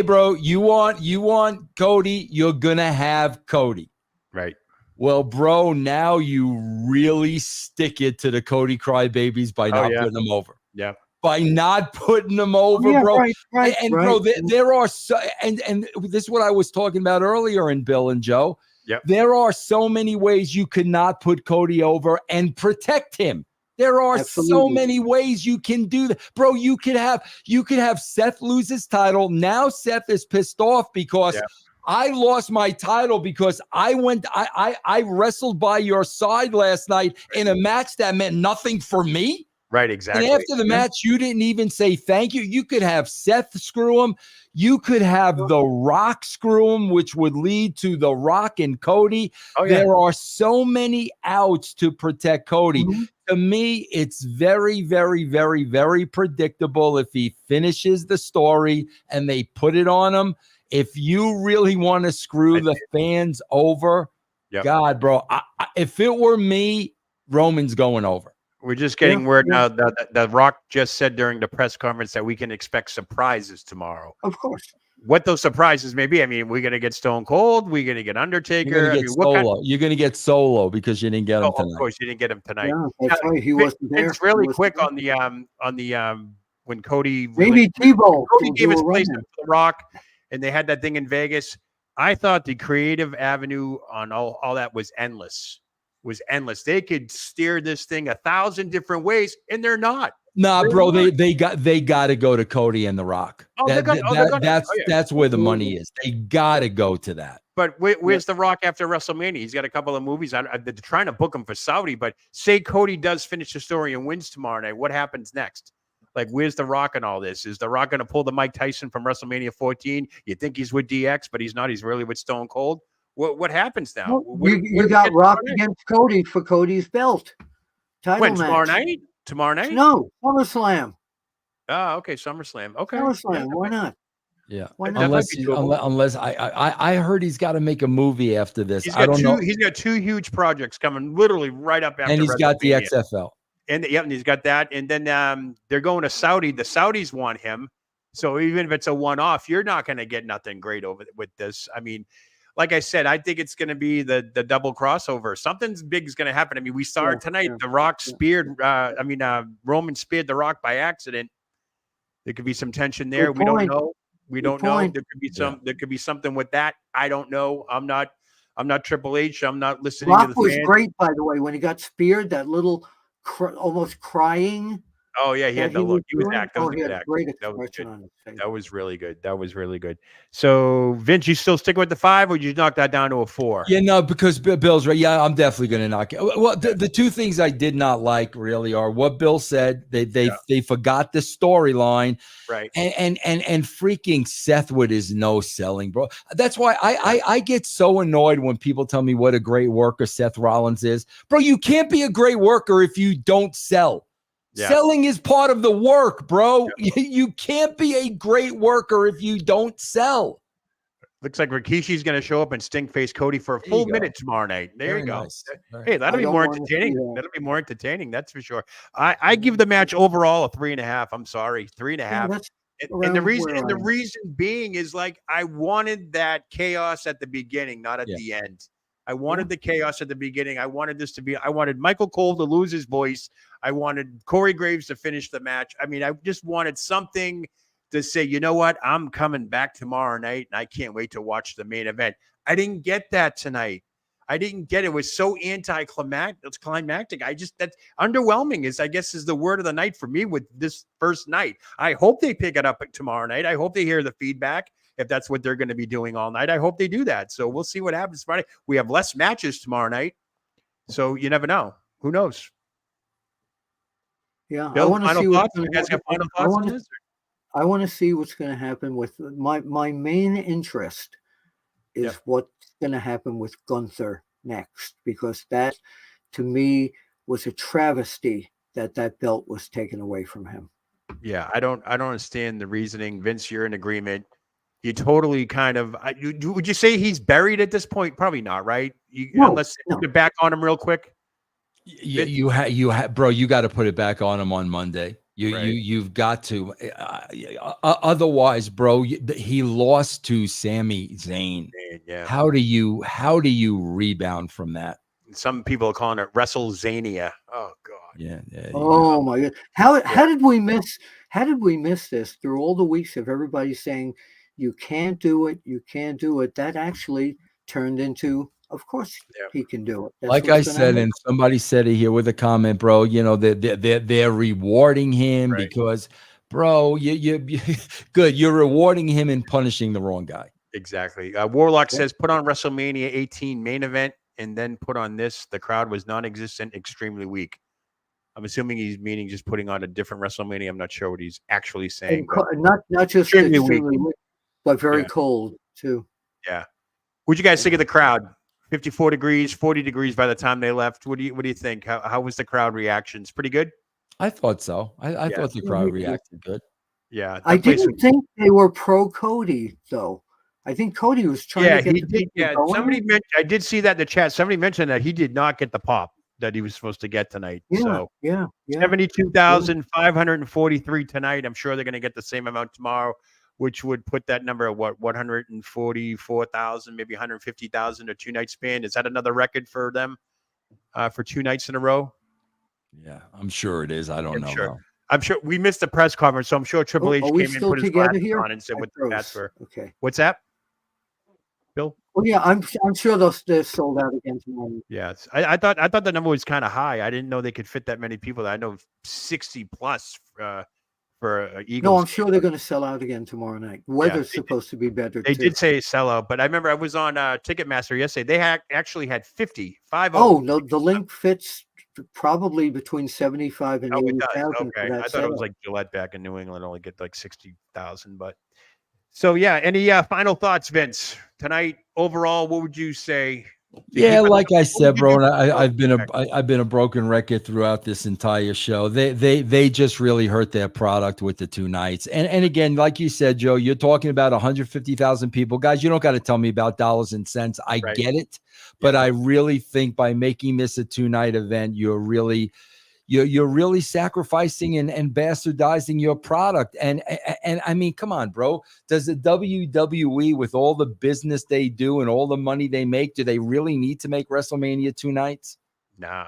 bro. You want Cody, you're gonna have Cody. Right. Well, bro, now you really stick it to the Cody crybabies by not putting them over. Yeah. By not putting them over, bro. Right, and bro, there are so, and this is what I was talking about earlier in Bill and Joe. Yep. There are so many ways you could not put Cody over and protect him. There are so many ways you can do that, bro. You could have Seth lose his title. Now Seth is pissed off because I lost my title because I wrestled by your side last night in a match that meant nothing for me. Right, exactly. And after the match, you didn't even say thank you. You could have Seth screw him. You could have The Rock screw him, which would lead to The Rock and Cody. Oh, yeah. There are so many outs to protect Cody. Mm-hmm. To me, it's very, very, very, very predictable if he finishes the story and they put it on him. If you really want to screw the fans over, God, bro, if it were me, Roman's going over. We're just getting word now that Rock just said during the press conference that we can expect surprises tomorrow. Of course. What those surprises may be. I mean, we're going to get Stone Cold. We're going to get Undertaker. You're going to get Solo. You're going to get Solo because you didn't get him tonight. Of course, you didn't get him tonight. Yeah, that's right. He wasn't there. It's really quick on the when Cody maybe Tebow. Cody gave his place to The Rock, and they had that thing in Vegas. I thought the creative avenue on all that was endless. They could steer this thing 1,000 different ways, and they're not. Nah, bro, they got to go to Cody and The Rock. That's where the money is. They got to go to that. But where's The Rock after WrestleMania? He's got a couple of movies. They're trying to book him for Saudi, but say Cody does finish the story and wins tomorrow night. What happens next? Like, where's The Rock in all this? Is The Rock going to pull the Mike Tyson from WrestleMania 14? You think he's with DX, but he's not. He's really with Stone Cold. What happens now? You got Rock against Cody for Cody's belt. When, tomorrow night? Tomorrow night? No, SummerSlam. Oh, okay, SummerSlam. Okay, SummerSlam. Why not? Yeah, unless I heard he's got to make a movie after this. I don't know. He's got 2 huge projects coming, literally right up after. And he's got the XFL. And and he's got that. And then they're going to Saudi. The Saudis want him. So even if it's a one-off, you're not going to get nothing great with this. I mean, like I said, I think it's going to be the double crossover. Something's big is going to happen. I mean, we saw it tonight. The Rock speared. Roman speared The Rock by accident. There could be some tension there. We don't know. We don't know. There could be There could be something with that. I don't know. I'm not Triple H. I'm not listening Rock to the was fans. great, by the way, when he got speared. That little almost crying. Oh yeah, he had the look. He was acting. He had a great expression on his face. That was really good. So, Vince, you still stick with the 5, or you knock that down to a 4? Yeah, no, because Bill's right. Yeah, I'm definitely going to knock it. Well, the 2 things I did not like really are what Bill said. They forgot the storyline, right? And freaking Seth with his no selling, bro. That's why I get so annoyed when people tell me what a great worker Seth Rollins is, bro. You can't be a great worker if you don't sell. Yeah. Selling is part of the work, bro. Yeah. You can't be a great worker if you don't sell. Looks like Rikishi's going to show up and stink face Cody for a full minute tomorrow night. There you go. Nice. Hey, that'll be more entertaining. That'll be more entertaining. That's for sure. I give the match overall a 3.5. I'm sorry, 3.5. And the reason being is, like, I wanted that chaos at the beginning, not at the end. I wanted the chaos at the beginning. I wanted Michael Cole to lose his voice. I wanted Corey Graves to finish the match. I mean, I just wanted something to say, you know what? I'm coming back tomorrow night, and I can't wait to watch the main event. I didn't get that tonight. I didn't get it. It was so anticlimactic. It's climactic. That's underwhelming is, I guess, is the word of the night for me with this first night. I hope they pick it up tomorrow night. I hope they hear the feedback. If that's what they're going to be doing all night, I hope they do that. So we'll see what happens Friday. We have less matches tomorrow night. So you never know. Who knows? Yeah, Bill, I want to final see thoughts? what's You guys got final I thoughts on want to this? I want to see what's going to happen with my main interest is Yep. what's going to happen with Gunther next, because that to me was a travesty that belt was taken away from him. Yeah, I don't understand the reasoning. Vince, you're in agreement. You totally kind of would you say he's buried at this point? Probably not, right? No, Unless no. put it back on him real quick. Bro, you got to put it back on him on Monday. You've got to. Otherwise, bro, he lost to Sami Zayn. Yeah. How do you rebound from that? Some people are calling it WrestleZania. Oh God. Yeah. Oh my God. How did we miss this through all the weeks of everybody saying you can't do it, you can't do it? That actually turned into, of course, he can do it. That's like I said, and somebody said it here with a comment, bro. You know, they're rewarding him because, bro, you good. You're rewarding him and punishing the wrong guy. Exactly. Warlock says put on WrestleMania 18 main event and then put on this. The crowd was non-existent, extremely weak. I'm assuming he's meaning just putting on a different WrestleMania. I'm not sure what he's actually saying. But not just extremely weak, but very cold too. Yeah. What'd you guys think of the crowd? 54 degrees, 40 degrees by the time they left. What do you think? How was the crowd reactions? Pretty good? I thought so. I thought the crowd reacted good. Yeah. I didn't think they were pro Cody though. I think Cody was trying to get the people going. I did see that in the chat. Somebody mentioned that he did not get the pop that he was supposed to get tonight. Yeah, so yeah. 72,543 tonight. I'm sure they're going to get the same amount tomorrow, which would put that number at 144,000, maybe 150,000 a 2-night span. Is that another record for them for 2 nights in a row? Yeah, I'm sure it is. I don't know. Sure. I'm sure we missed the press conference, so I'm sure Triple H came in, put his glasses on, and said what the stats were. Okay. What's that, Bill? Well, yeah, I'm sure they're sold out again tomorrow. Yeah, I thought the number was kind of high. I didn't know they could fit that many people. I know 60 plus for Eagles. No, I'm sure they're going to sell out again tomorrow night. Weather's supposed to be better. They did say sell out, but I remember I was on Ticketmaster yesterday. They actually had 50. Oh no, the link fits probably between 75 and 80,000. Okay, I thought it was like Gillette back in New England only get like 60,000. But so yeah, any final thoughts, Vince? Tonight overall, what would you say? Yeah, like I said, bro, and I've been a broken record throughout this entire show. They just really hurt their product with the 2 nights. And again, like you said, Joe, you're talking about 150,000 people. Guys, you don't got to tell me about dollars and cents. I get it. But I really think by making this a 2-night event, you're really sacrificing and bastardizing your product. And I mean, come on, bro. Does the WWE, with all the business they do and all the money they make, do they really need to make WrestleMania 2 nights? Nah,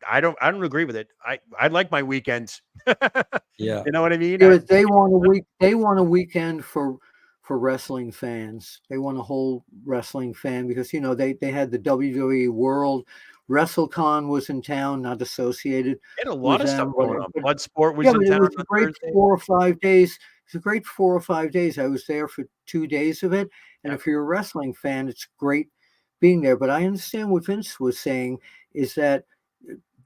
I don't agree with it. I like my weekends. Yeah. You know what I mean? Yeah, they want a weekend for wrestling fans. They want a whole wrestling fan because they had the WWE World. WrestleCon was in town, not associated. They had a lot of stuff going on. Bloodsport was in town. It was a great 4 or 5 days. It's a great 4 or 5 days. I was there for 2 days of it. And if you're a wrestling fan, it's great being there. But I understand what Vince was saying is that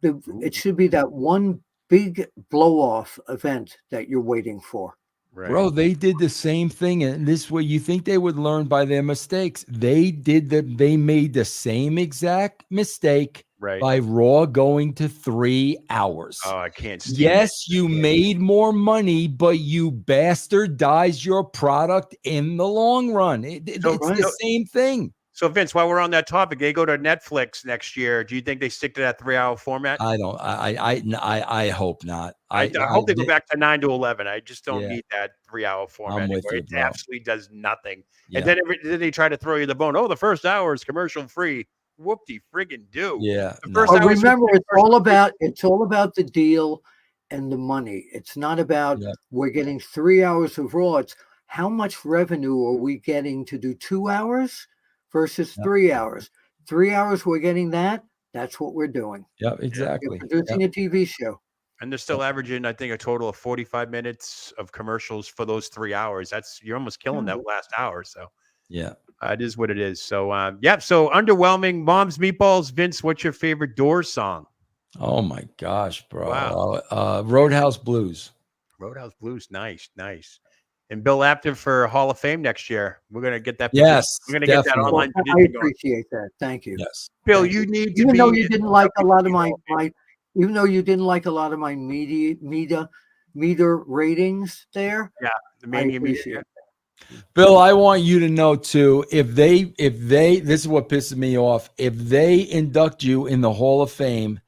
it should be that one big blow-off event that you're waiting for. Right. Bro, they did the same thing, and this way you think they would learn by their mistakes. They made the same exact mistake by Raw going to 3 hours. Oh, I can't stand Yes, you made more money, but you bastardized your product in the long run. It's the same thing. So Vince, while we're on that topic, they go to Netflix next year. Do you think they stick to that 3-hour format? I don't. I hope not. I hope they go back to 9 to 11. I just don't need that 3-hour format anymore. It absolutely does nothing. Yeah. And then they try to throw you the bone. Oh, the first hour is commercial free. Whoop-de friggin' do. Yeah. Remember, it's all about the deal and the money. It's not about we're getting 3 hours of Raw. It's how much revenue are we getting to do 2 hours versus 3 hours. 3 hours we're getting that. That's what we're doing. Yeah, We're exactly. producing a TV show. And they're still averaging, I think, a total of 45 minutes of commercials for those 3 hours. You're almost killing that last hour. So Yeah. it is what it is. So So underwhelming. Mom's Meatballs. Vince, what's your favorite Doors song? Oh my gosh, bro. Wow. Roadhouse Blues. Roadhouse Blues. Nice. And Bill Apter for Hall of Fame next year. We're gonna get that. Yes, we're gonna get that definitely. online. I appreciate that. Thank you. Yes. Bill, you need to Even be. though you didn't like a lot of even though you didn't like a lot of my meter ratings there. Yeah, the I Mania appreciate meter. Bill, I want you to know too, if they, this is what pisses me off. If they induct you in the Hall of Fame,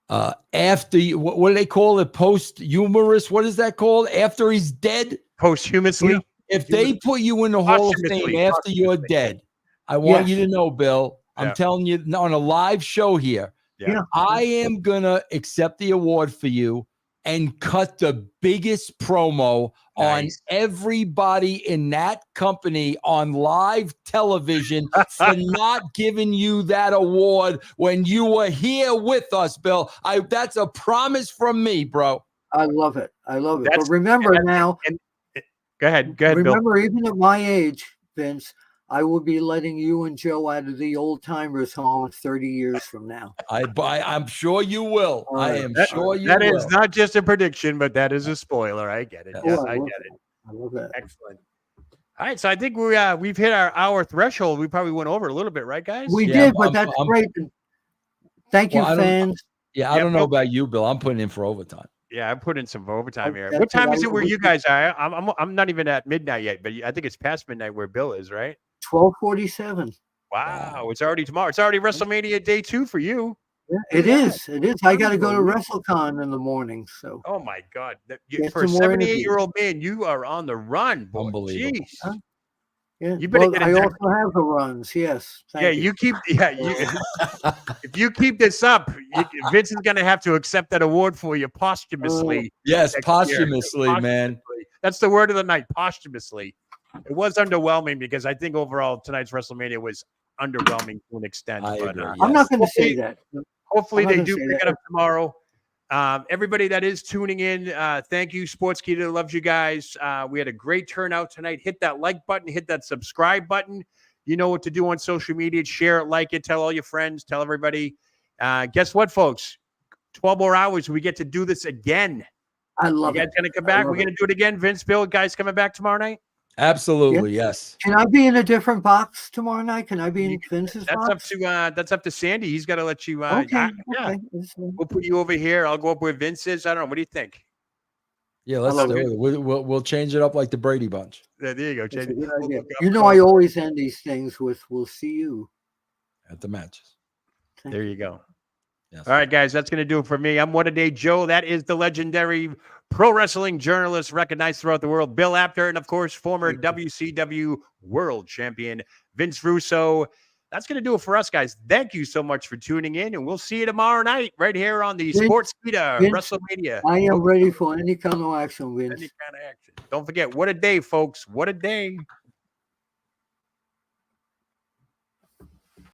after you, what do they call it? Posthumous? What is that called? After he's dead? Posthumously. If they put you in the Hall of Fame after you're dead, I want you to know, Bill, I'm telling you on a live show here, I am going to accept the award for you and cut the biggest promo on everybody in that company on live television for not giving you that award when you were here with us, Bill. That's a promise from me, bro. I love it. But remember now, go ahead, Bill. Remember, even at my age, Vince, I will be letting you and Joe out of the old timers home 30 years from now. I'm sure you will. I am sure you will. That is not just a prediction, but that is a spoiler. I get it. Yes, I get it. I love that. Excellent. All right, so I think we've hit our hour threshold. We probably went over a little bit, right, guys? We did, but that's great. Thank you, fans. I don't know about you, Bill. I'm putting in for overtime. Yeah, I'm putting some overtime here. What time is it where you guys are? I'm not even at midnight yet, but I think it's past midnight where Bill is, right? 12:47. Wow, it's already tomorrow. It's already WrestleMania day 2 for you. Yeah, it is. I got to go to WrestleCon in the morning. So. Oh my God! For a 78-year-old man, you are on the run. Boy. Unbelievable. Jeez. Yeah. I also have the runs. Yes. You keep. If you keep this up, Vince is going to have to accept that award for you posthumously. Yes, posthumously, man. That's the word of the night. Posthumously. It was underwhelming because I think overall tonight's WrestleMania was underwhelming to an extent. I'm not going to say that. Hopefully they do pick it up tomorrow. Everybody that is tuning in, thank you. Sportskeeda loves you guys. We had a great turnout tonight. Hit that like button. Hit that subscribe button. You know what to do on social media. Share it, like it. Tell all your friends. Tell everybody. Guess what, folks? 12 more hours. We get to do this again. I love it. You guys going to come back? We're going to do it again. Vince, Bill, guys coming back tomorrow night? Absolutely, yes. Can I be in a different box tomorrow night? Can I be in Vince's box? That's up to Sandy. He's got to let you. Okay. We'll put you over here. I'll go up where Vince is. I don't know. What do you think? Yeah, let's do it. We'll change it up like the Brady Bunch. There you go, Jay. I always end these things with "We'll see you at the matches." There you go. Yes. All right, guys, that's going to do it for me. I'm What a Day Joe. That is the legendary pro wrestling journalist recognized throughout the world, Bill Apter, and, of course, former WCW world champion, Vince Russo. That's going to do it for us, guys. Thank you so much for tuning in, and we'll see you tomorrow night right here on the Sportskeeda WrestleMania. I am ready for any kind of action, Vince. Any kind of action. Don't forget, what a day, folks. What a day.